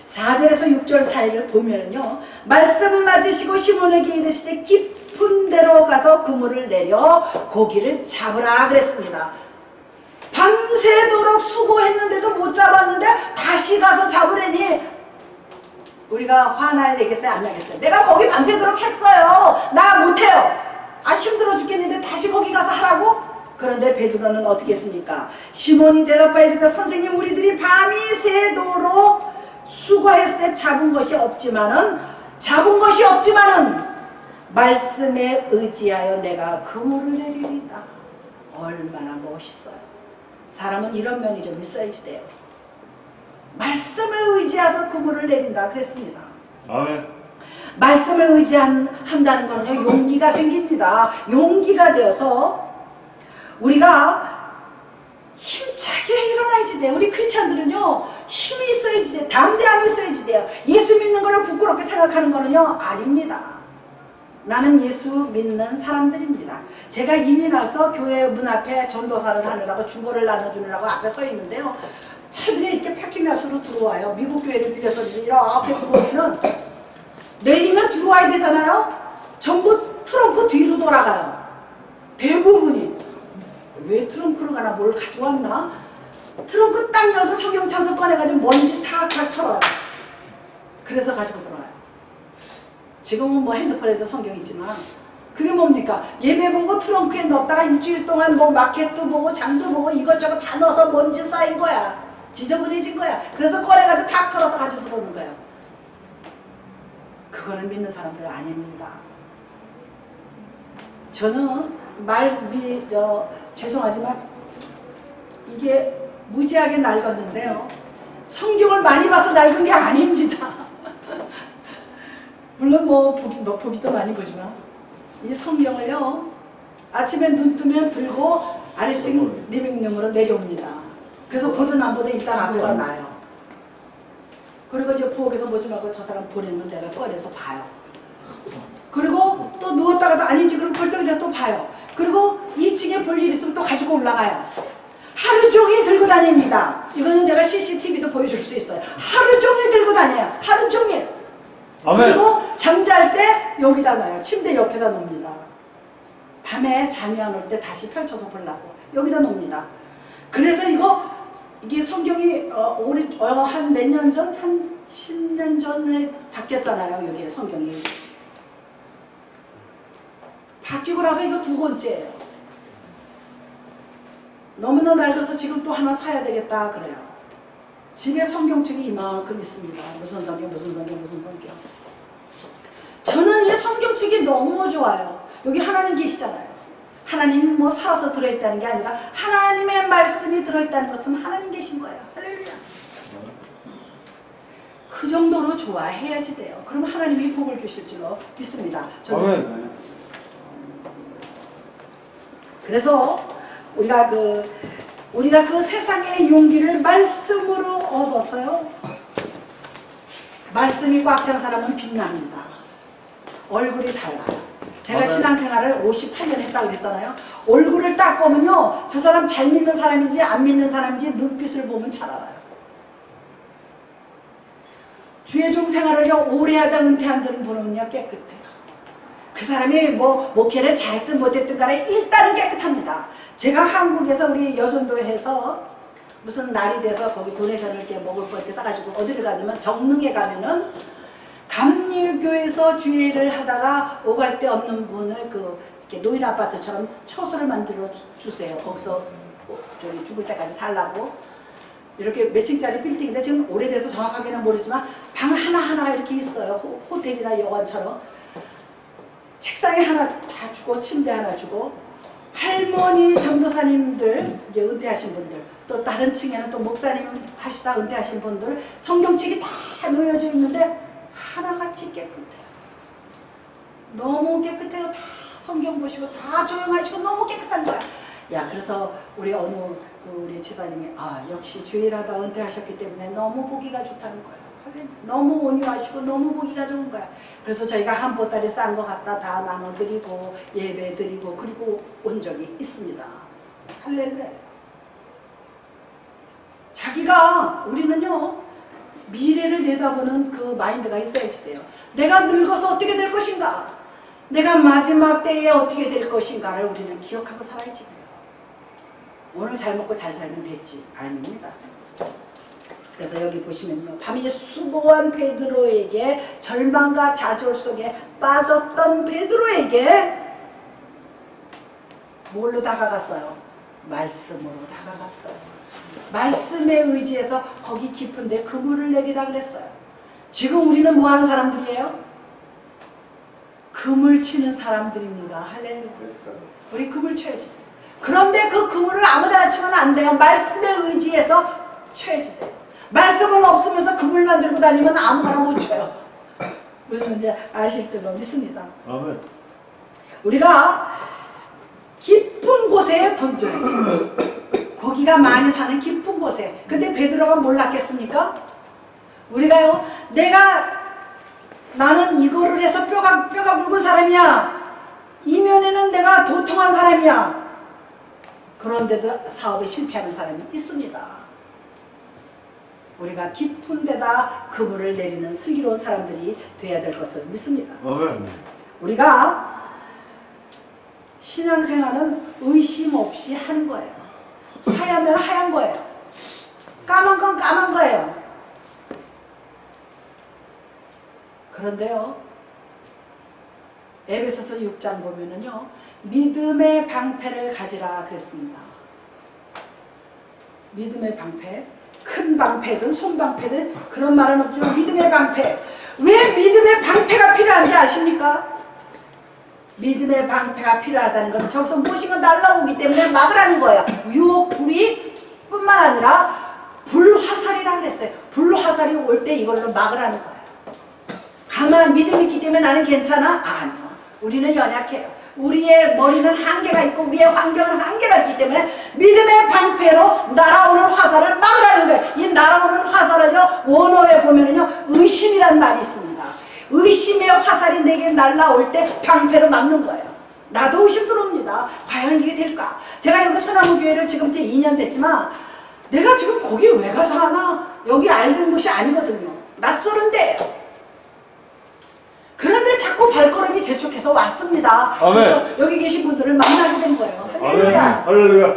Speaker 1: 4절에서 6절 사이를 보면요 말씀을 맞으시고 시몬에게 이르시되 깊은 데로 가서 그물을 내려 고기를 잡으라 그랬습니다. 밤새도록 수고했는데도 못 잡았는데 다시 가서 잡으려니 우리가 화날 내겠어요? 안 나겠어요? 내가 거기 밤새도록 했어요. 나 못해요. 아 힘들어 죽겠는데 다시 거기 가서 하라고? 그런데 베드로는 어떻게 했습니까? 시몬이 대답하여 이르되 선생님 우리들이 밤이 새도록 수고했을 때 잡은 것이 없지만은 말씀에 의지하여 내가 그물을 내리리다. 얼마나 멋있어요. 사람은 이런 면이 좀 있어야지 돼요. 말씀을 의지해서 그물을 내린다 그랬습니다.
Speaker 3: 아멘.
Speaker 1: 말씀을 의지한다는 거는요 용기가 생깁니다. 용기가 되어서 우리가 힘차게 일어나야지 돼요. 우리 크리스찬들은요 힘이 있어야지 돼요. 담대함이 있어야지 돼요. 예수 믿는 거를 부끄럽게 생각하는 거는요 아닙니다. 나는 예수 믿는 사람들입니다. 제가 이민 와서 교회 문 앞에 전도사를 하느라고 주보를 나눠주느라고 앞에 서 있는데요 차들이 이렇게 파킹라스로 들어와요. 미국 교회를 빌려서 이렇게 들어오면은 내리면 들어와야 되잖아요. 전부 트렁크 뒤로 돌아가요. 대부분이 왜 트렁크로 가나 뭘 가져왔나? 트렁크 딱 열고 성경 찬송 꺼내가지고 먼지 탁탁 털어요. 그래서 가지고 들어와요. 지금은 뭐 핸드폰에도 성경 있지만 그게 뭡니까? 예배 보고 트렁크에 넣었다가 일주일 동안 뭐 마켓도 보고 장도 보고 이것저것 다 넣어서 먼지 쌓인 거야. 지저분해진 거야. 그래서 꺼내가지고 탁 털어서 가지고 들어오는 거예요. 그거는 믿는 사람들 아닙니다. 저는 죄송하지만 이게 무지하게 낡았는데요. 성경을 많이 봐서 낡은 게 아닙니다. 물론 보기도 많이 보지만 이 성경을요 아침에 눈 뜨면 들고 아래층 리빙룸으로 내려옵니다. 그래서 보든 안 보든 일단 앞에다 놔요. 그리고 이제 부엌에서 보지 말고 저 사람 보내면 내가 꺼내서 봐요. 그리고 또 누웠다가도 아니지 그럼 벌떡이라 또 봐요. 그리고 2층에 볼 일 있으면 또 가지고 올라가요. 하루 종일 들고 다닙니다. 이거는 제가 CCTV도 보여줄 수 있어요. 하루 종일 들고 다녀요. 하루 종일.
Speaker 3: 아멘.
Speaker 1: 그리고 잠잘 때 여기다 놔요. 침대 옆에다 놓습니다. 밤에 잠이 안 올 때 다시 펼쳐서 보려고 여기다 놓습니다. 그래서 이게 성경이 한 몇 년 전? 한 10년 전에 바뀌었잖아요. 여기 성경이 바뀌고 나서 이거 2번째예요. 너무나 낡아서 지금 또 하나 사야 되겠다 그래요. 집에 성경책이 이만큼 있습니다. 무슨 성경, 무슨 성경, 무슨 성경. 저는 이 성경책이 너무 좋아요. 여기 하나님 계시잖아요. 하나님이 뭐 살아서 들어있다는 게 아니라 하나님의 말씀이 들어있다는 것은 하나님 계신 거예요. 할렐루야. 그 정도로 좋아해야지 돼요. 그러면 하나님이 복을 주실 줄로 믿습니다. 저는
Speaker 3: 아멘.
Speaker 1: 그래서 우리가 그 세상의 용기를 말씀으로 얻어서요. 말씀이 꽉 찬 사람은 빛납니다. 얼굴이 달라요. 제가
Speaker 3: 아멘.
Speaker 1: 신앙생활을 58년 했다고 그랬잖아요. 얼굴을 딱 보면요. 저 사람 잘 믿는 사람인지 안 믿는 사람인지 눈빛을 보면 잘 알아요. 주의 종 생활을요. 오래 하다 은퇴한 분은요. 깨끗해요. 그 사람이 뭐 목회를 잘했든 못했든 간에 일단은 깨끗합니다. 제가 한국에서 우리 여전도에서 무슨 날이 돼서 거기 도네이션을 이렇게 먹을 거 이렇게 싸가지고 어디를 가냐면 정릉에 가면은 감리교에서 주일을 하다가 오갈 데 없는 분을 이렇게 노인 아파트처럼 처소를 만들어 주세요. 거기서 저기 죽을 때까지 살라고. 이렇게 몇 층짜리 빌딩인데 지금 오래돼서 정확하게는 모르지만 방 하나하나 이렇게 있어요. 호텔이나 여관처럼. 책상에 하나 다 주고 침대 하나 주고 할머니 전도사님들 이제 은퇴하신 분들 또 다른 층에는 또 목사님 하시다 은퇴하신 분들 성경책이 다 놓여져 있는데 하나같이 깨끗해요. 너무 깨끗해요. 다 성경 보시고 다 조용하시고 너무 깨끗한 거야. 야 그래서 우리 어느 우리 지사님이 역시 주일하다 은퇴하셨기 때문에 너무 보기가 좋다는 거야. 너무 온유하시고 너무 보기가 좋은 거야. 그래서 저희가 한 보따리 싼 거 갖다 다 나눠드리고 예배드리고 그리고 온 적이 있습니다. 할렐루야. 자기가 우리는요 미래를 내다보는 그 마인드가 있어야지 돼요. 내가 늙어서 어떻게 될 것인가, 내가 마지막 때에 어떻게 될 것인가를 우리는 기억하고 살아야지 돼요. 오늘 잘 먹고 잘 살면 됐지. 아닙니다. 그래서 여기 보시면요. 밤이 수고한 베드로에게 절망과 좌절 속에 빠졌던 베드로에게 뭘로 다가갔어요? 말씀으로 다가갔어요. 말씀에 의지해서 거기 깊은데 그물을 내리라 그랬어요. 지금 우리는 뭐 하는 사람들이에요? 그물 치는 사람들입니다. 할렐루야. 우리 그물 쳐야지. 그런데 그 그물을 아무데나 치면 안 돼요. 말씀에 의지해서 쳐야지 돼요. 말씀은 없으면서 그물 만들고 다니면 아무거나 못 쳐요. 무슨 문제 아실 줄로 믿습니다.
Speaker 3: 아멘.
Speaker 1: 우리가 깊은 곳에 던져야지. 고기가 많이 사는 깊은 곳에. 근데 베드로가 몰랐겠습니까? 우리가요, 나는 이거를 해서 뼈가 굵은 사람이야. 이면에는 내가 도통한 사람이야. 그런데도 사업에 실패하는 사람이 있습니다. 우리가 깊은 데다 그물을 내리는 슬기로운 사람들이 돼야 될 것을 믿습니다.
Speaker 3: 아멘.
Speaker 1: 우리가 신앙생활은 의심 없이 하는 거예요. 하얗면 하얀 거예요. 까만 건 까만 거예요. 그런데요, 에베소서 6장 보면은요, 믿음의 방패를 가지라 그랬습니다. 믿음의 방패, 큰 방패든 손방패든 그런 말은 없지만 믿음의 방패. 왜 믿음의 방패가 필요한지 아십니까? 믿음의 방패가 필요하다는 것은 저기서 무엇인가 날라오기 때문에 막으라는 거예요. 유혹, 불이 뿐만 아니라 불화살이라고 그랬어요. 불화살이 올 때 이걸로 막으라는 거예요. 가만 믿음이 있기 때문에 나는 괜찮아? 아니요. 우리는 연약해요. 우리의 머리는 한계가 있고 우리의 환경은 한계가 있기 때문에 믿음의 방패로 날아오는 화살을 막으라는 거예요. 이 날아오는 화살을요, 원어에 보면은요, 의심이라는 말이 있습니다. 의심의 화살이 내게 날아올 때 방패로 막는 거예요. 나도 의심 들어옵니다. 과연 이게 될까? 제가 여기 소나무교회를 지금부터 2년 됐지만 내가 지금 거기 왜 가서 하나? 여기 알던 곳이 아니거든요. 낯설은데. 그런데 자꾸 발걸음이 재촉해서 왔습니다.
Speaker 3: 아멘.
Speaker 1: 그래서 여기 계신 분들을 만나게 된 거예요. 할렐루야.
Speaker 3: 할렐루야.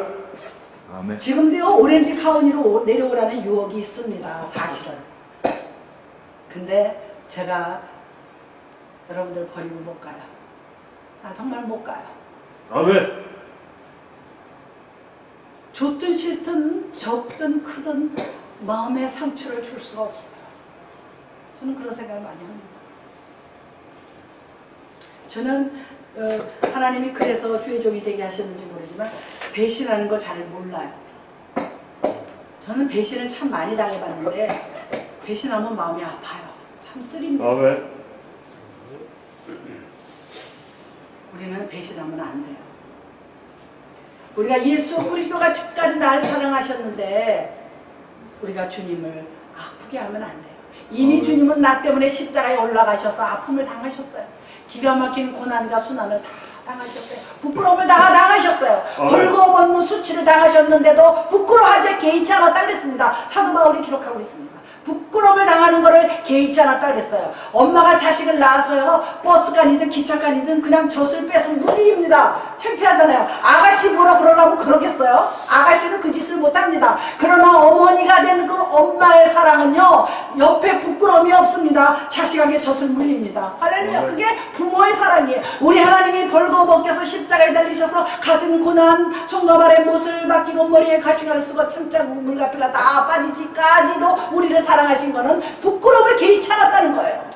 Speaker 4: 아멘.
Speaker 1: 지금도요, 오렌지 카운티로 내려오라는 유혹이 있습니다. 사실은. 근데 제가 여러분들 버리고 못 가요. 나 정말 못 가요.
Speaker 3: 아멘.
Speaker 1: 좋든 싫든 적든 크든 마음의 상처를 줄 수가 없어요. 저는 그런 생각을 많이 합니다. 저는 하나님이 그래서 주의 종이 되게 하셨는지 모르지만 배신하는 거 잘 몰라요. 저는 배신을 참 많이 당해봤는데 배신하면 마음이 아파요. 참 쓰립니다.
Speaker 3: 아멘.
Speaker 1: 우리는 배신하면 안 돼요. 우리가 예수 그리스도가 지금까지 날 사랑하셨는데 우리가 주님을 아프게 하면 안 돼요. 이미 주님은 나 때문에 십자가에 올라가셔서 아픔을 당하셨어요. 기가 막힌 고난과 순환을 다 당하셨어요. 부끄러움을 다 당하셨어요. 벌거벗는 수치를 당하셨는데도 부끄러워하지 개의치 않았다 그랬습니다. 사도 바울이 기록하고 있습니다. 부끄러움을 당하는 거를 개의치 않았다 그랬어요. 엄마가 자식을 낳아서요 버스간이든 기차간이든 그냥 젖을 빼서 무리입니다. 창피하잖아요. 아가씨 뭐라 그러려면 그러겠어요? 아가씨는 그 짓을 못합니다. 그러나 어머니가 된 그 엄마의 사랑은요 옆에 부끄러움이 없습니다. 자식에게 젖을 물립니다. 할렐루야. 그게 부모의 사랑이에요. 우리 하나님이 벌거벗겨서 십자가에 달리셔서 가진 고난, 손과 발에 못을 박히고 머리에 가시관을 쓰고 창자 물가피가 다 빠지지까지도 우리를 사랑하신 거는 부끄러움을 개의치 않았다는 거예요.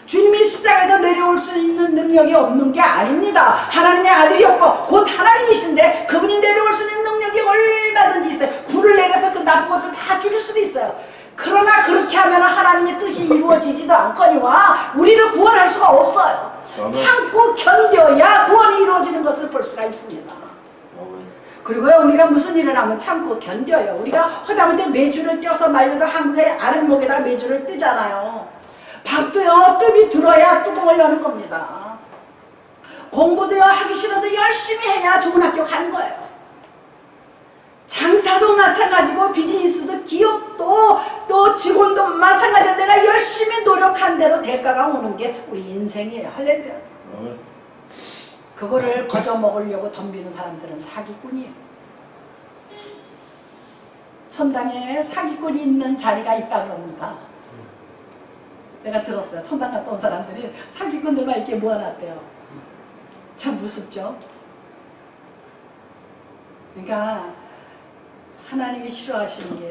Speaker 1: 주님이 십자가에서 내려올 수 있는 능력이 없는 게 아닙니다. 하나님의 아들이었고 곧 하나님이신데 그분이 내려올 수 있는 능력이 얼마든지 있어요. 불을 내려서 그 나쁜 것들 다 죽일 수도 있어요. 그러나 그렇게 하면 하나님의 뜻이 이루어지지도 않거니와 우리를 구원할 수가 없어요. 참고 견뎌야 구원이 이루어지는 것을 볼 수가 있습니다. 그리고요 우리가 무슨 일을 하면 참고 견뎌요. 우리가 허다못해 메주를 떼서 말려도 한국의 아랫목에다가 메주를 뜨잖아요. 밥도요 뜸이 들어야 뚜껑을 여는 겁니다. 공부도요 하기 싫어도 열심히 해야 좋은 학교 가는 거예요. 장사도 마찬가지고 비즈니스도 기업도 또 직원도 마찬가지로 내가 열심히 노력한 대로 대가가 오는 게 우리 인생이에요. 할렐루야. 그거를 거저 먹으려고 덤비는 사람들은 사기꾼이에요. 천당에 사기꾼이 있는 자리가 있다고 합니다. 제가 들었어요. 천당 갔다 온 사람들이 사기꾼들만 이렇게 모아놨대요. 참 무섭죠? 그러니까 하나님이 싫어하시는 게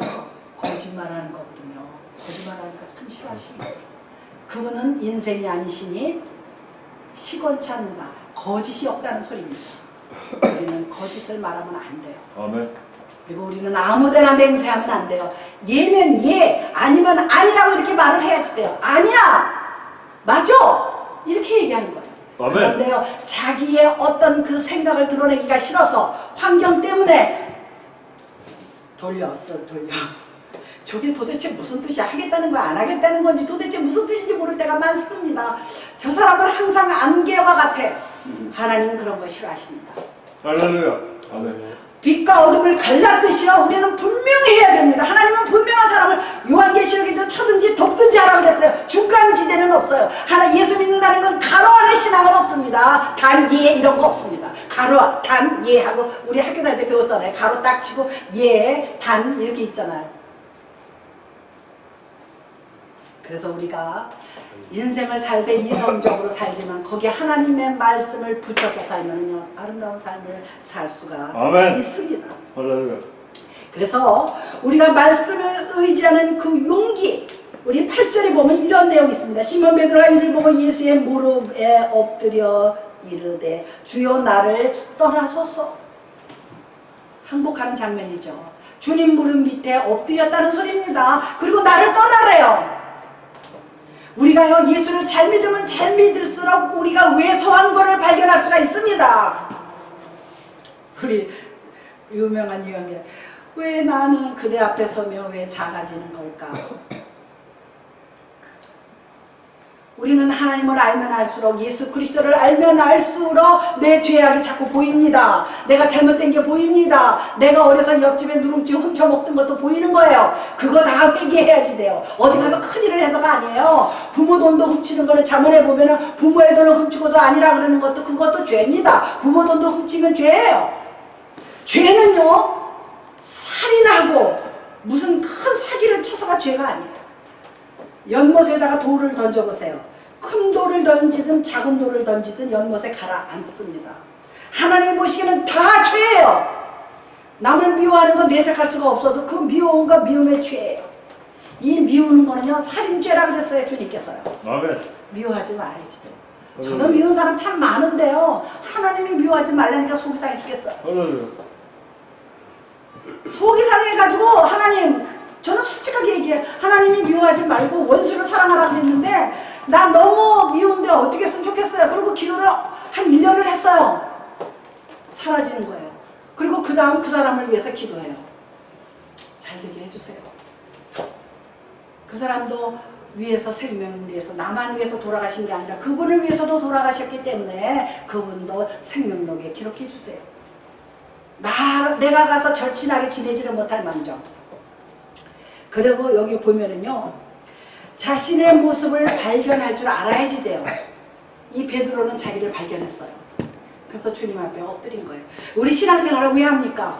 Speaker 1: 거짓말하는 거거든요. 거짓말하는 거 참 싫어하시는 거예요. 그분은 인생이 아니시니 시건찮는다. 거짓이 없다는 소리입니다. 우리는 거짓을 말하면 안 돼요.
Speaker 3: 아멘.
Speaker 1: 그리고 우리는 아무데나 맹세하면 안 돼요. 예면 예, 아니면 아니라고 이렇게 말을 해야지 돼요. 아니야, 맞아, 이렇게 얘기하는 거예요.
Speaker 3: 아멘.
Speaker 1: 그런데요, 자기의 어떤 그 생각을 드러내기가 싫어서 환경 때문에 돌려. 저게 도대체 무슨 뜻이야? 하겠다는 거야? 안 하겠다는 건지 도대체 무슨 뜻인지 모를 때가 많습니다. 저 사람은 항상 안개와 같아. 하나님은 그런 거 싫어하십니다.
Speaker 3: 할렐루야. 아멘.
Speaker 1: 빛과 어둠을 갈랐듯이요 우리는 분명히 해야 됩니다. 하나님은 분명한 사람을 요한계시록에도 쳐든지 덮든지 하라고 그랬어요. 중간 지대는 없어요. 예수 믿는다는 건 가로 안에 신앙은 없습니다. 단, 예 이런 거 없습니다. 가로, 단, 예 하고 우리 학교 다닐 때 배웠잖아요. 가로 딱 치고 예, 단 이렇게 있잖아요. 그래서 우리가 인생을 살 때 이성적으로 살지만 거기에 하나님의 말씀을 붙여서 살면요 아름다운 삶을 살 수가
Speaker 3: 아멘.
Speaker 1: 있습니다.
Speaker 3: 할렐루야.
Speaker 1: 그래서 우리가 말씀을 의지하는 그 용기, 우리 8절에 보면 이런 내용이 있습니다. 시몬 베드로가 이를 보고 예수의 무릎에 엎드려 이르되 주여 나를 떠나소서. 항복하는 장면이죠. 주님 무릎 밑에 엎드렸다는 소리입니다. 그리고 나를 떠나래요. 우리가요 예수를 잘 믿으면 잘 믿을수록 우리가 왜소한 것을 발견할 수가 있습니다. 우리 유명한 유형이 왜 나는 그대 앞에 서면 왜 작아지는 걸까? 우리는 하나님을 알면 알수록 예수 그리스도를 알면 알수록 내 죄악이 자꾸 보입니다. 내가 잘못된 게 보입니다. 내가 어려서 옆집에 누룽지 훔쳐먹던 것도 보이는 거예요. 그거 다 회개해야지 돼요. 어디 가서 큰일을 해서가 아니에요. 부모 돈도 훔치는 거는 자문해 보면은 부모의 돈을 훔치고도 아니라 그러는 것도 그것도 죄입니다. 부모 돈도 훔치면 죄예요. 죄는요 살인하고 무슨 큰 사기를 쳐서가 죄가 아니에요. 연못에다가 돌을 던져보세요. 큰 돌을 던지든 작은 돌을 던지든 연못에 가라앉습니다. 하나님 보시기에는 다 죄예요. 남을 미워하는 건 내색할 수가 없어도 그 미워한 건 미움의 죄예요. 이 미우는 거는요 살인죄라 그랬어요 주님께서요.
Speaker 3: 아멘.
Speaker 1: 미워하지 말아야지 돼요. 저도 미운 사람 참 많은데요. 하나님이 미워하지 말라니까 속이 상해 죽겠어요.
Speaker 3: 할렐루야.
Speaker 1: 속이 상해가지고 하나님, 저는 솔직하게 얘기해요. 하나님이 미워하지 말고 원수를 사랑하라고 했는데 나 너무 미운데 어떻게 했으면 좋겠어요. 그리고 기도를 한 1년을 했어요. 사라지는 거예요. 그리고 그 다음 그 사람을 위해서 기도해요. 잘 되게 해주세요. 그 사람도 위해서 생명을 위해서 나만 위해서 돌아가신 게 아니라 그분을 위해서도 돌아가셨기 때문에 그분도 생명록에 기록해 주세요. 내가 가서 절친하게 지내지를 못할 망정. 그리고 여기 보면은요 자신의 모습을 발견할 줄 알아야지 돼요. 이 베드로는 자기를 발견했어요. 그래서 주님 앞에 엎드린 거예요. 우리 신앙생활을 왜 합니까?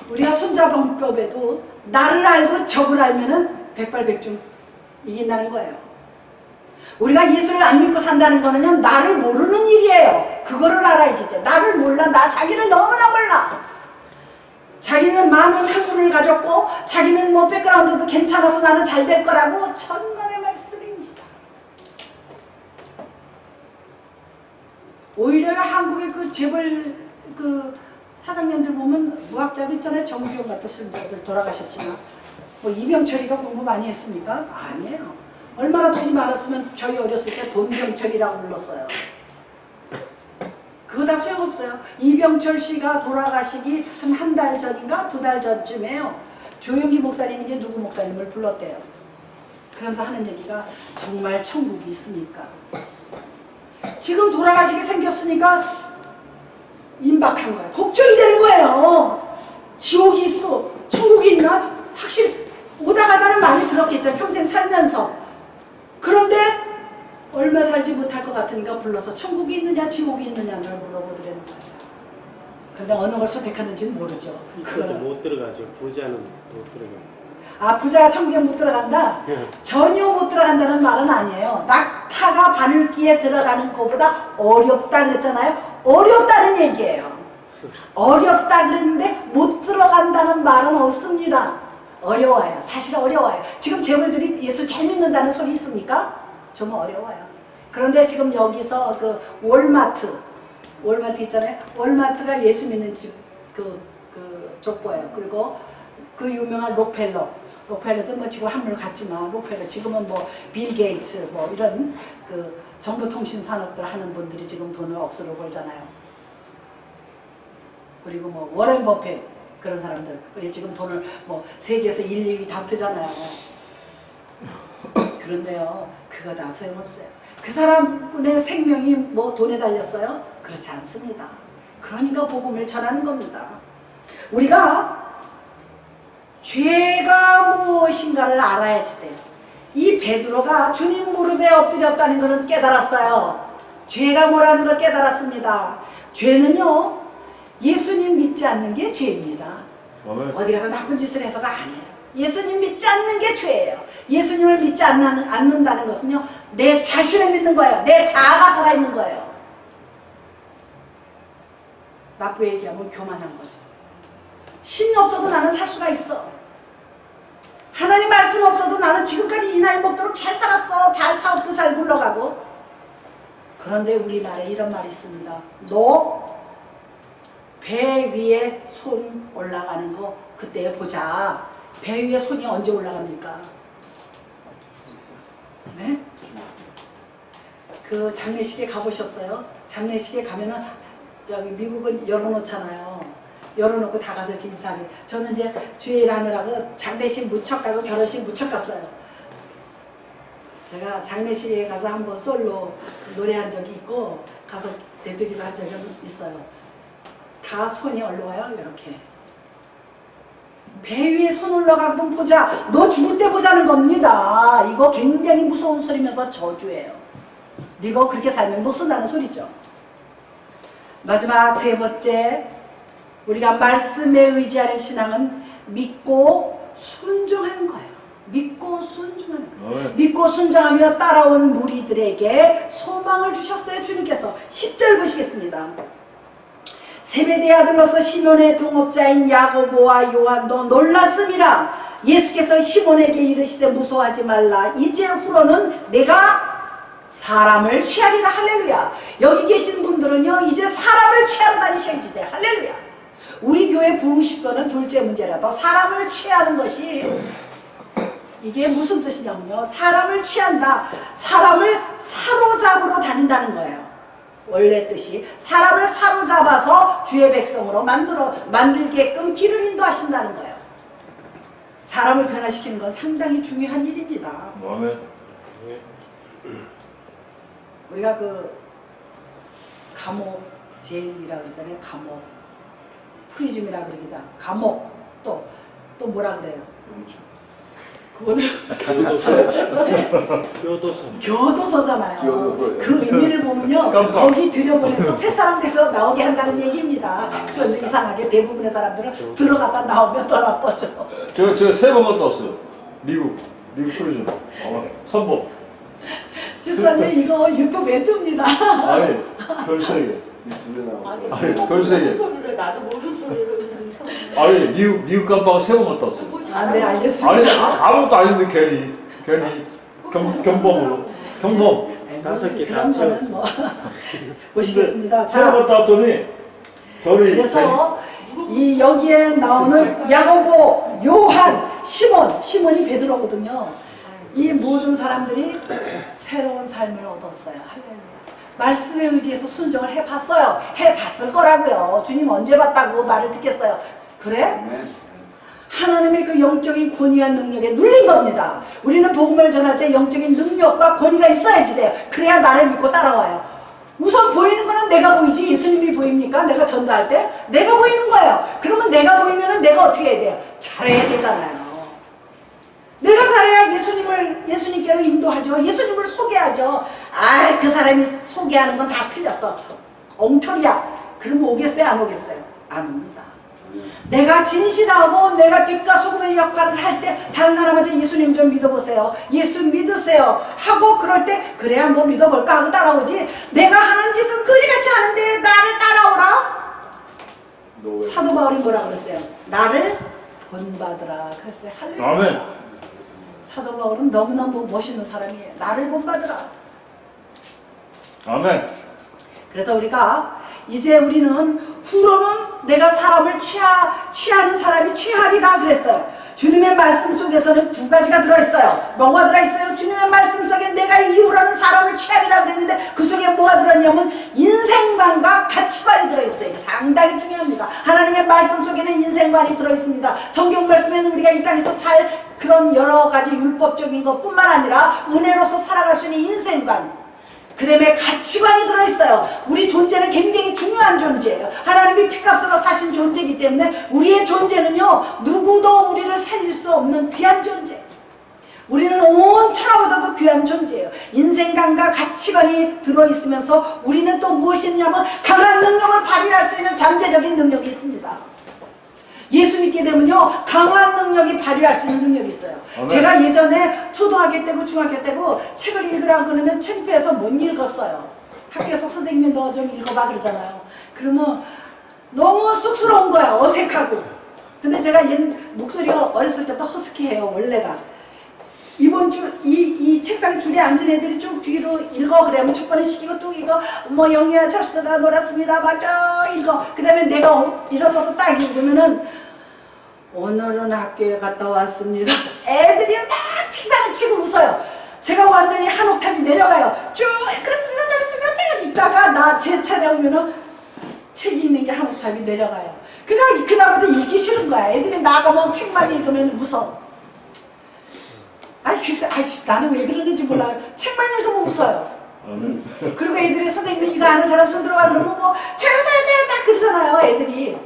Speaker 1: 우리가 손자병법에도 나를 알고 적을 알면은 백발백중 이긴다는 거예요. 우리가 예수를 안 믿고 산다는 거는 나를 모르는 일이에요. 그거를 알아야지 돼. 나를 몰라. 나 자기를 너무나 몰라. 자기는 많은 학문을 가졌고 자기는 뭐 백그라운드도 괜찮아서 나는 잘 될 거라고 천만의 말씀입니다. 오히려 한국의 그 재벌 그 사장님들 보면 무학자도 있잖아요. 정주영 같으신 분들 돌아가셨지만 뭐 이병철이가 공부 많이 했습니까? 아니에요. 얼마나 돈이 많았으면 저희 어렸을 때 돈병철이라고 불렀어요. 그거 다 소용없어요. 이병철 씨가 돌아가시기 한 달 전인가 2달 전쯤에요. 조영기 목사님이 이제 누구 목사님을 불렀대요. 그러면서 하는 얘기가 정말 천국이 있습니까? 지금 돌아가시게 생겼으니까 임박한 거예요. 걱정이 되는 거예요. 지옥이 있어. 천국이 있나? 확실히 오다 가다는 많이 들었겠죠. 평생 살면서. 그런데 얼마 살지 못할 것 같으니까 불러서 천국이 있느냐 지옥이 있느냐를 물어보더라는 거예요. 그런데 어느 걸 선택하는지는 모르죠.
Speaker 4: 그것도 못 들어가죠. 부자는 못 들어가요.
Speaker 1: 아 부자가 천국에 못 들어간다? 전혀 못 들어간다는 말은 아니에요. 낙타가 바늘기에 들어가는 것보다 어렵다 그랬잖아요. 어렵다는 얘기예요. 어렵다 그랬는데 못 들어간다는 말은 없습니다. 어려워요. 사실 어려워요. 지금 재벌들이 예수 잘 믿는다는 소리 있습니까? 좀 어려워요. 그런데 지금 여기서 그 월마트 있잖아요. 월마트가 예수 믿는 집 족보예요. 그리고 그 유명한 록펠러도 뭐 지금 한물 같지만 록펠러 지금은 뭐 빌 게이츠 뭐 이런 그 정보통신 산업들 하는 분들이 지금 돈을 억수로 벌잖아요. 그리고 뭐 워렌 버핏 그런 사람들 우리 지금 돈을 뭐 세계에서 1, 2위 다투잖아요. 그런데요 그거 다 소용없어요. 그 사람의 생명이 뭐 돈에 달렸어요? 그렇지 않습니다. 그러니까 복음을 전하는 겁니다. 우리가 죄가 무엇인가를 알아야지 돼요. 이 베드로가 주님 무릎에 엎드렸다는 것은 깨달았어요. 죄가 뭐라는 걸 깨달았습니다. 죄는요 예수님 믿지 않는 게 죄입니다.
Speaker 3: 아멘.
Speaker 1: 어디 가서 나쁜 짓을 해서가 아니에요. 예수님 믿지 않는 게 죄예요. 예수님을 믿지 않는다는 것은요 내 자신을 믿는 거예요. 내 자아가 살아있는 거예요. 나쁘게 얘기하면 교만한 거죠. 신이 없어도 나는 살 수가 있어. 하나님 말씀 없어도 나는 지금까지 이 나이 먹도록 잘 살았어. 잘 사업도 잘 굴러가고. 그런데 우리나라에 이런 말이 있습니다. 너 배 위에 손 올라가는 거 그때 보자. 배 위에 손이 언제 올라갑니까? 네? 그 장례식에 가보셨어요? 장례식에 가면은 저기 미국은 열어놓잖아요. 열어놓고 다 가서 이렇게 인사해. 저는 이제 주일 하느라고 장례식 무척 가고 결혼식 무척 갔어요. 제가 장례식에 가서 한번 솔로 노래한 적이 있고 가서 대표기도 한 적이 있어요. 다 손이 올라와요. 이렇게. 배 위에 손 올라가거든 보자. 너 죽을 때 보자는 겁니다. 이거 굉장히 무서운 소리면서 저주예요. 네가 그렇게 살면 못 쓴다는 소리죠. 마지막 세 번째, 우리가 말씀에 의지하는 신앙은 믿고 순종하는 거예요. 믿고 순종하는 거예요.
Speaker 3: 아멘.
Speaker 1: 믿고 순종하며 따라온 무리들에게 소망을 주셨어요. 주님께서 10절 보시겠습니다. 세베대의 아들로서 시몬의 동업자인 야고보와 요한도 놀랐음이라. 예수께서 시몬에게 이르시되 무서워하지 말라. 이제 후로는 내가 사람을 취하리라. 할렐루야. 여기 계신 분들은요 이제 사람을 취하러 다니셔야지 돼. 할렐루야. 우리 교회 부흥식거는 둘째 문제라도 사람을 취하는 것이 이게 무슨 뜻이냐면요, 사람을 취한다, 사람을 사로잡으러 다닌다는 거예요. 원래 뜻이 사람을 사로잡아서 주의 백성으로 만들게끔 길을 인도하신다는 거예요. 사람을 변화시키는 건 상당히 중요한 일입니다.
Speaker 3: 아멘.
Speaker 1: 우리가 그 감옥 제일이라고 그러잖아요. 감옥 프리즘이라 그러기도 하고 감옥 또 뭐라 그래요? 그거는 교도소잖아요. 그 의미를 보면요 거기 들여보내서 새 사람 돼서 나오게 한다는 얘기입니다. 그런데 이상하게 대부분의 사람들은 들어갔다 나오면 더 나빠져.
Speaker 3: 제가 3번 갔다 왔어요. 미국 프리즌. 선보.
Speaker 1: 지수님 이거 유튜브에 뜹니다.
Speaker 3: 아니, 별 3개.
Speaker 2: 유튜브에 나오고.
Speaker 3: 아니, 별 3개.
Speaker 5: 소리를 나도 모르는 소리를
Speaker 3: 아니, 미국 깜빡 3번 갔다 왔어요.
Speaker 1: 아, 네 알겠습니다.
Speaker 3: 아니, 아무것도 아닌데 괜히 경범으로. 경범.
Speaker 1: 네,
Speaker 4: 다섯 개
Speaker 1: 그런
Speaker 4: 다
Speaker 1: 거는 뭐 보시겠습니다.
Speaker 3: 3번 갔다 왔더니 별이
Speaker 1: 그래서 이 여기에 나오는 야고보, 요한, 시몬이 베드로거든요. 이 모든 사람들이 새로운 삶을 얻었어요. 할렐루야. 말씀에 의지해서 순종을 해봤어요. 해봤을 거라고요. 주님 언제 봤다고 말을 듣겠어요. 그래? 하나님의 그 영적인 권위와 능력에 눌린 겁니다. 우리는 복음을 전할 때 영적인 능력과 권위가 있어야지 돼요. 그래야 나를 믿고 따라와요. 우선 보이는 거는 내가 보이지 예수님이 보입니까? 내가 전도할 때 내가 보이는 거예요. 그러면 내가 보이면 내가 어떻게 해야 돼요? 잘해야 되잖아요. 내가 잘해야 예수님께로 인도하죠. 예수님을 소개하죠. 아, 그 사람이 소개하는 건 다 틀렸어. 엉터리야. 그럼 오겠어요? 안 오겠어요? 안 옵니다. 내가 진실하고 내가 빛과 소금의 역할을 할 때 다른 사람한테 예수님 좀 믿어보세요. 예수 믿으세요. 하고 그럴 때 그래야 뭐 믿어볼까 하고 따라오지. 내가 하는 짓은 그지같이 하는데 나를 따라오라? 사도 바울이 뭐라 그랬어요? 나를 본받으라 그랬어요. 할렐루야.
Speaker 3: 아멘.
Speaker 1: 사도 바울은 너무너무 멋있는 사람이에요. 나를 본받으라.
Speaker 3: 아멘.
Speaker 1: 그래서 우리가 이제 우리는 후로는 내가 사람을 취하는 사람이 취하리라 그랬어요. 주님의 말씀 속에서는 두 가지가 들어있어요. 뭐가 들어있어요? 주님의 말씀 속에 내가 이후로는 사람을 취하리라 그랬는데 그 속에 뭐가 들어있냐면 인생관과 가치관이 들어있어요. 이게 상당히 중요합니다. 하나님의 말씀 속에는 인생관이 들어있습니다. 성경 말씀에는 우리가 이 땅에서 살 그런 여러 가지 율법적인 것뿐만 아니라 은혜로서 살아갈 수 있는 인생관, 그 다음에 가치관이 들어있어요. 우리 존재는 굉장히 중요한 존재예요. 하나님이 피값으로 사신 존재이기 때문에 우리의 존재는요 누구도 우리를 살릴 수 없는 귀한 존재. 우리는 온 천하보다도 귀한 존재예요. 인생관과 가치관이 들어있으면서 우리는 또 무엇이 있냐면 강한 능력을 발휘할 수 있는 잠재적인 능력이 있습니다. 예수 믿게 되면요 강한 능력이 발휘할 수 있는 능력이 있어요.
Speaker 3: 아멘.
Speaker 1: 제가 예전에 초등학교 때고 중학교 때고 책을 읽으라 그러면 창피해서 못 읽었어요. 학교에서 선생님이 너 좀 읽어봐 그러잖아요. 그러면 너무 쑥스러운 거야. 어색하고. 근데 제가 목소리가 어렸을 때부터 허스키해요. 원래가. 이번 줄 이 책상 줄에 앉은 애들이 쭉 뒤로 읽어 그러면 첫 번에 시키고 또 이거 뭐 영희야 철수가 놀았습니다 맞아 읽어. 그 다음에 내가 일어서서 딱 읽으면은 오늘은 학교에 갔다 왔습니다. 애들이 막 책상을 치고 웃어요. 제가 완전히 한 옥탑이 내려가요. 쭉 그렇습니다 저렇습니다 쭉 읽다가 나 제 차례 오면은 책이 있는 게 한 옥탑이 내려가요. 그러니까 그다음부터 읽기 싫은 거야. 애들이 나가면 책만 읽으면 웃어. 글쎄, 나는 왜 그러는지 몰라요. 책만 읽으면 웃어요. 그리고 애들이 선생님이 이거 아는 사람 손 들어가 그러면 뭐 조용조용 막 그러잖아요. 애들이.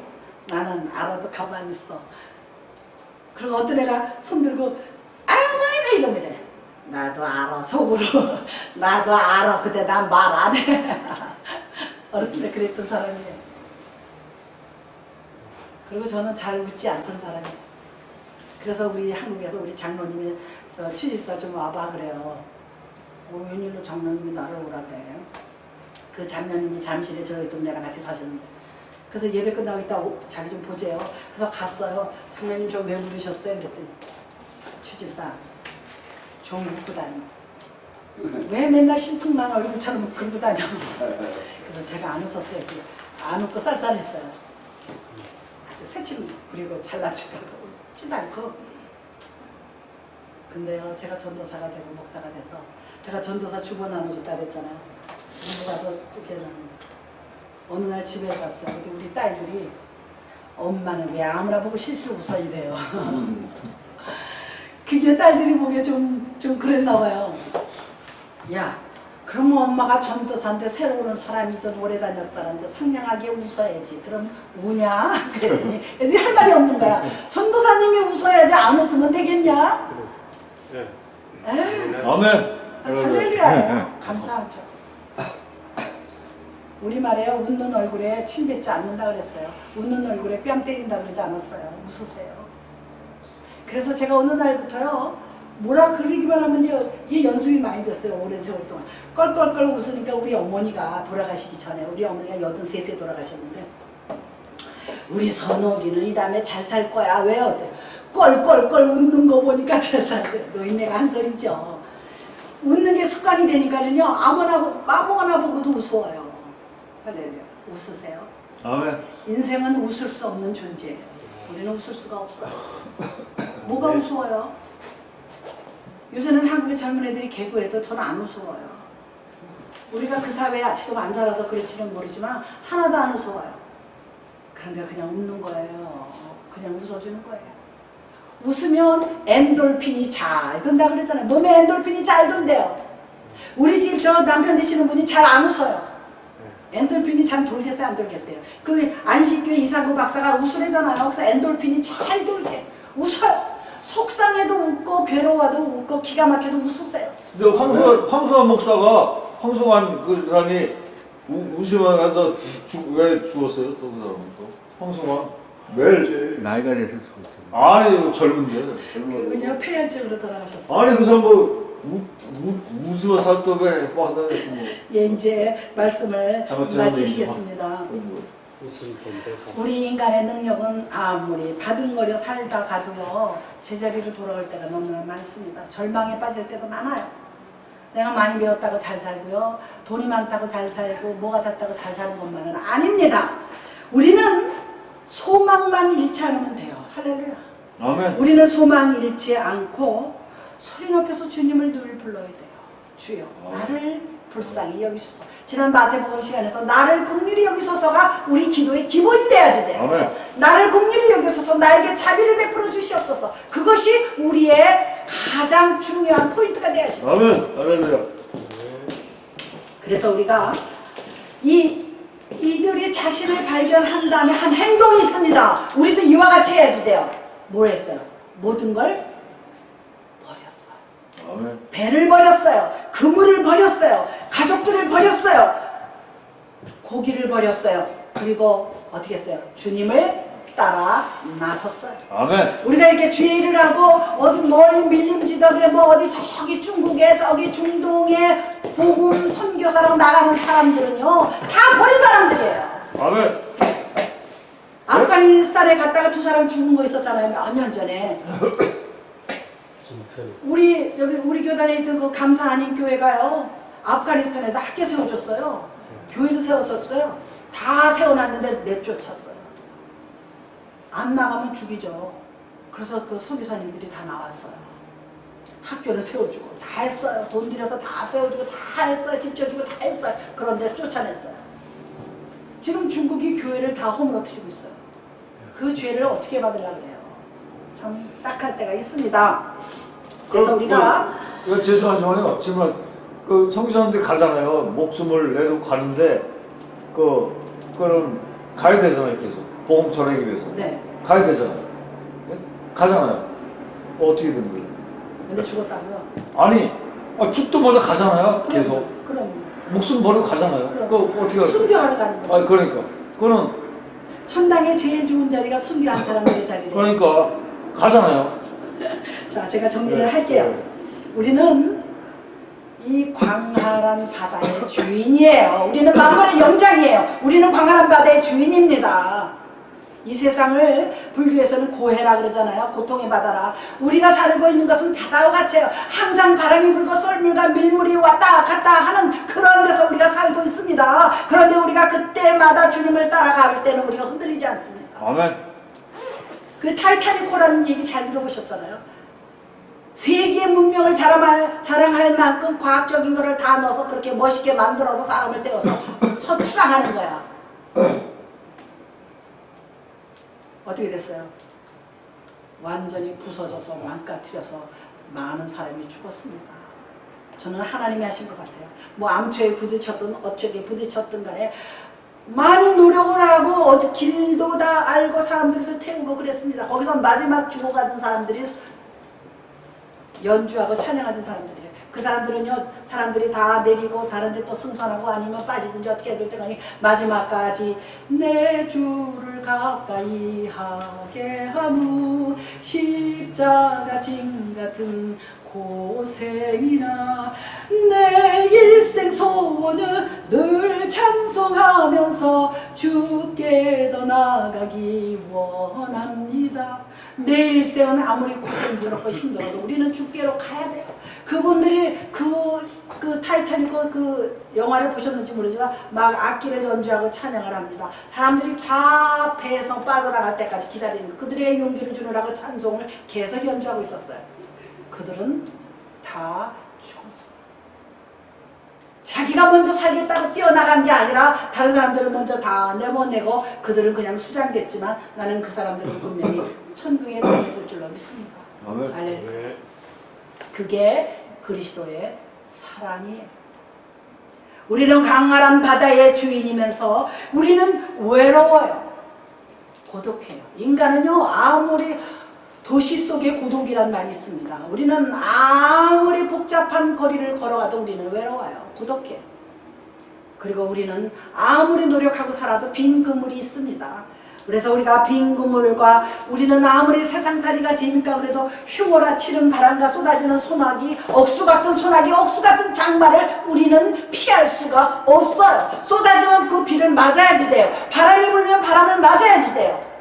Speaker 1: 나는 알아도 가만히 있어. 그리고 어떤 애가 손 들고 아유 뭐 이러면 나도 알아 속으로. 나도 알아. 근데 난 말 안 해. 어렸을 때 그랬던 사람이에요. 그리고 저는 잘 웃지 않던 사람이에요. 그래서 우리 한국에서 우리 장로님이 저 취집사 좀 와봐 그래요. 웬일로 장로님이 나를 오라 그래. 그 장로님이 잠실에 저희 동네랑 같이 사셨는데 그래서 예배 끝나고 있다 자기 좀 보재요. 그래서 갔어요. 장로님 저 왜 부르셨어요? 그랬더니 취집사 좀 웃고 다녀. 왜 맨날 신통만 얼굴처럼 긁고 다녀. 그래서 제가 안 웃었어요. 안 웃고 쌀쌀했어요. 새침 부리고 잘난 척하고 웃지도 않고. 근데요 제가 전도사가 되고 목사가 돼서 제가 전도사 주보 나눠줬다 그랬잖아요. 미국 가서 이렇게 어느 날 집에 갔어요. 근데 우리 딸들이 엄마는 왜 아무나 보고 실실 웃어 이래요. 그게 딸들이 보기에 좀 그랬나 봐요. 야 그럼 엄마가 전도사인데 새로 오는 사람이든 오래 다녔 사람도 상냥하게 웃어야지. 그럼 우냐? 그랬더니 애들이 할 말이 없는 거야. 전도사님이 웃어야지 안 웃으면 되겠냐?
Speaker 4: 네.
Speaker 1: 에이,
Speaker 3: 아멘.
Speaker 1: 할렐루야예요. 감사하죠. 우리말에요. 웃는 얼굴에 침 뱉지 않는다 그랬어요. 웃는 얼굴에 뺨 때린다 그러지 않았어요. 웃으세요. 그래서 제가 어느 날부터요. 뭐라 그러기만 하면 이게 연습이 많이 됐어요. 오랜 세월 동안. 껄껄껄 웃으니까 우리 어머니가 돌아가시기 전에 우리 어머니가 83세 돌아가셨는데 우리 선옥이는 이 다음에 잘 살 거야. 왜요? 껄껄껄 웃는 거 보니까 잘 살대. 노인네가 한 소리죠. 웃는 게 습관이 되니까는요. 아무거나 보고도 웃어요. 할렐루야. 웃으세요.
Speaker 3: 아멘.
Speaker 1: 인생은 웃을 수 없는 존재예요. 우리는 웃을 수가 없어요. 뭐가 우스워요? 요새는 한국의 젊은 애들이 개그해도 저는 안 우스워요. 우리가 그 사회에 지금 안 살아서 그럴지는 모르지만 하나도 안 우스워요. 그런데 그냥 웃는 거예요. 그냥 웃어주는 거예요. 웃으면 엔돌핀이 잘 돈다 그랬잖아요. 몸에 엔돌핀이 잘 돈대요. 우리 집 저 남편 되시는 분이 잘 안 웃어요. 엔돌핀이 잘 돌겠어요, 안 돌겠대요. 그 안식교회 이상구 박사가 웃으래잖아요. 그래서 엔돌핀이 잘 돌게 웃어요. 속상해도 웃고 괴로워도 웃고 기가 막혀도 웃으세요.
Speaker 3: 근데 황수환 목사가 황수환 그 사람이 웃으면서 왜 죽었어요? 또 그 사람은 또 황수환 왜?
Speaker 2: 나이가 돼서 죽었죠.
Speaker 3: 아니 젊은데.
Speaker 1: 그냥 폐혈증으로 돌아가셨어요.
Speaker 3: 아니 그 사람 뭐 웃으면서 살또 왜 한다고 뭐.
Speaker 1: 예, 이제 말씀을
Speaker 3: 잘못된
Speaker 1: 마치시겠습니다.
Speaker 4: 웃음 전도사.
Speaker 1: 우리 인간의 능력은 아무리 바둥거려 살다 가도요 제자리로 돌아올 때가 너무나 많습니다. 절망에 빠질 때도 많아요. 내가 많이 배웠다고 잘 살고요, 돈이 많다고 잘 살고 뭐가 잤다고 잘 사는 것만은 아닙니다. 우리는 소망만 잃지 않으면 돼요. 할렐루야.
Speaker 3: 아멘.
Speaker 1: 우리는 소망 잃지 않고 소리 높여서 주님을 늘 불러야 돼요. 주여 나를 불쌍히 여기소서. 지난 마태복음 시간에서 나를 긍휼히 여기소서가 우리 기도의 기본이 돼야지 돼요.
Speaker 3: 아멘.
Speaker 1: 나를 긍휼히 여기소서, 나에게 자비를 베풀어 주시옵소서. 그것이 우리의 가장 중요한 포인트가 돼야지.
Speaker 3: 아멘. 할렐루야.
Speaker 1: 그래서 우리가 이들이 자신을 발견한 다음에 한 행동이 있습니다. 우리도 이와 같이 해야지 돼요. 뭘 했어요? 모든 걸 버렸어요.
Speaker 3: 아멘.
Speaker 1: 배를 버렸어요. 그물을 버렸어요. 가족들을 버렸어요. 고기를 버렸어요. 그리고 어떻게 했어요? 주님을 따라 나섰어요.
Speaker 3: 아멘.
Speaker 1: 우리가 이렇게 죄를 하고 어디 멀리 밀림지덕에 뭐 어디 저기 중국에 저기 중동에 복음 선교사라고 나가는 사람들은요 다 버린 사람들이에요.
Speaker 3: 아멘.
Speaker 1: 아프가니스탄에 갔다가 두 사람 죽은 거 있었잖아요. 몇 년 전에. 우리 교단에 있던 그 감사하는 교회가요 아프가니스탄에다 학교 세워줬어요. 교회도 세웠었어요. 다 세워놨는데 내쫓았어요. 안 나가면 죽이죠. 그래서 그 선교사님들이 다 나왔어요. 학교를 세워주고 다 했어요. 돈 들여서 다 세워주고 다 했어요. 집 지어주고 다 했어요. 그런데 쫓아냈어요. 지금 중국이 교회를 다 허물어뜨리고 있어요. 그 죄를 어떻게 받으려고 그래요? 참 딱할 때가 있습니다. 그래서 우리가
Speaker 3: 죄송하지만요. 정말 그 성교사님들이 가잖아요. 목숨을 내두고 가는데 그거는 가야 되잖아요. 계속 보험 전하기 위해서.
Speaker 1: 네.
Speaker 3: 가야 되잖아요. 네? 가잖아요. 어떻게 된 거예요?
Speaker 1: 근데 죽었다고요?
Speaker 3: 아니 죽도 먼저 가잖아요. 계속
Speaker 1: 그럼
Speaker 3: 목숨 버리고 가잖아요. 그 어떻게 할까요?
Speaker 1: 순교하러 가는 거죠.
Speaker 3: 아 그러니까 그거는
Speaker 1: 천당의 제일 좋은 자리가 순교한 사람들의 자리래요.
Speaker 3: 그러니까 가잖아요.
Speaker 1: 자, 제가 정리를
Speaker 3: 네,
Speaker 1: 할게요.
Speaker 3: 네.
Speaker 1: 우리는 이 광활한 바다의 주인이에요. 우리는 만물의 영장이에요. 우리는 광활한 바다의 주인입니다. 이 세상을 불교에서는 고해라 그러잖아요. 고통의 바다라. 우리가 살고 있는 것은 바다와 같아요. 항상 바람이 불고 썰물과 밀물이 왔다 갔다 하는 그런 데서 우리가 살고 있습니다. 그런데 우리가 그때마다 주님을 따라갈 때는 우리가 흔들리지 않습니다.
Speaker 3: 아멘.
Speaker 1: 그 타이타닉호라는 얘기 잘 들어보셨잖아요. 세계 문명을 자랑할 만큼 과학적인 거를 다 넣어서 그렇게 멋있게 만들어서 사람을 떼어서 첫 출항하는 거야. 어떻게 됐어요? 완전히 부서져서 망가뜨려서 많은 사람이 죽었습니다. 저는 하나님이 하신 것 같아요. 뭐 암초에 부딪혔든 어쩌게 부딪혔든 간에 많은 노력을 하고 어디 길도 다 알고 사람들도 태우고 그랬습니다. 거기서 마지막 죽어가던 사람들이 연주하고 찬양하던 사람들이에요. 그 사람들은요, 사람들이 다 내리고 다른 데 또 승선하고 아니면 빠지든지 어떻게 해야 될 때가 마지막까지 내 주를 가까이 하게 하무 십자가 짐 같은 고생이나 내 일생 소원은 늘 찬송하면서 주께 더 나아가기 원합니다. 내 일생은 아무리 고생스럽고 힘들어도 우리는 주께로 가야 돼요. 그분들이 그 타이타닉 그 영화를 보셨는지 모르지만 막 악기를 연주하고 찬양을 합니다. 사람들이 다 배에서 빠져나갈 때까지 기다리는 그들의 용기를 주느라고 찬송을 계속 연주하고 있었어요. 그들은 다 죽었어요. 자기가 먼저 살겠다고 뛰어나간 게 아니라 다른 사람들을 먼저 다 내보내고 그들은 그냥 수장됐지만 나는 그 사람들은 분명히 천국에 가 있을 줄로 믿습니다.
Speaker 3: 아멘.
Speaker 1: 할렐루야.
Speaker 4: 네.
Speaker 1: 그게 그리스도의 사랑이에요. 우리는 강활한 바다의 주인이면서 우리는 외로워요. 고독해요. 인간은요, 아무리 도시 속의 고독이란 말이 있습니다. 우리는 아무리 복잡한 거리를 걸어가도 우리는 외로워요. 고독해요. 그리고 우리는 아무리 노력하고 살아도 빈 그물이 있습니다. 그래서 우리가 빈 그물과 우리는 아무리 세상살이가 재밌까 그래도 휘몰아치는 바람과 쏟아지는 소나기, 억수 같은 소나기, 억수 같은 장마를 우리는 피할 수가 없어요. 쏟아지면 그 비를 맞아야지 돼요. 바람이 불면 바람을 맞아야지 돼요.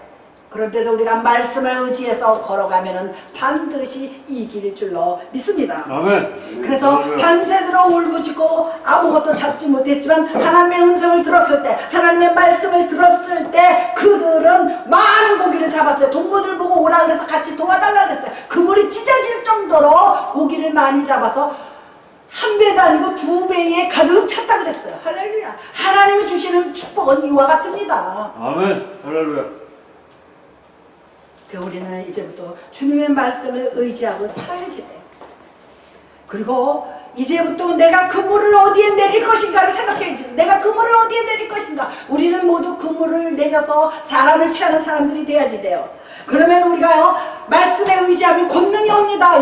Speaker 1: 그런데도 우리가 말씀을 의지해서 걸어가면은 반드시 이길 줄로 믿습니다.
Speaker 3: 아멘.
Speaker 1: 그래서 밤새도록 울부짖고 아무것도 잡지 못했지만 하나님의 음성을 들었을 때, 하나님의 말씀을 들었을 때 그들은 많은 고기를 잡았어요. 동무들 보고 오라 그래서 같이 도와달라 그랬어요. 그물이 찢어질 정도로 고기를 많이 잡아서 한 배도 아니고 두 배에 가득 찼다 그랬어요. 할렐루야. 하나님이 주시는 축복은 이와 같습니다.
Speaker 3: 아멘. 할렐루야.
Speaker 1: 우리는 이제부터 주님의 말씀을 의지하고 살아야지 돼요. 그리고 이제부터 내가 그물을 어디에 내릴 것인가를 생각해야지. 내가 그물을 어디에 내릴 것인가. 우리는 모두 그물을 내려서 사람을 취하는 사람들이 돼야지 돼요. 그러면 우리가요, 말씀에 의지하면 권능이 옵니다.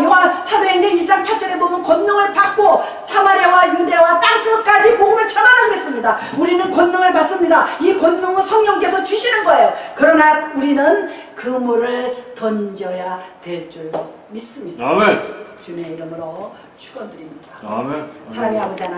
Speaker 1: 사도행전 1장 8절에 보면 권능을 받고 사마리아와 유대와 땅끝까지 복음을 전하라고 했습니다. 우리는 권능을 받습니다. 이 권능은 성령께서 주시는 거예요. 그러나 우리는 그물을 던져야 될 줄로 믿습니다.
Speaker 3: 아멘.
Speaker 1: 주님의 이름으로 축원드립니다.
Speaker 3: 아멘.
Speaker 1: 사랑의 아버지 하나님.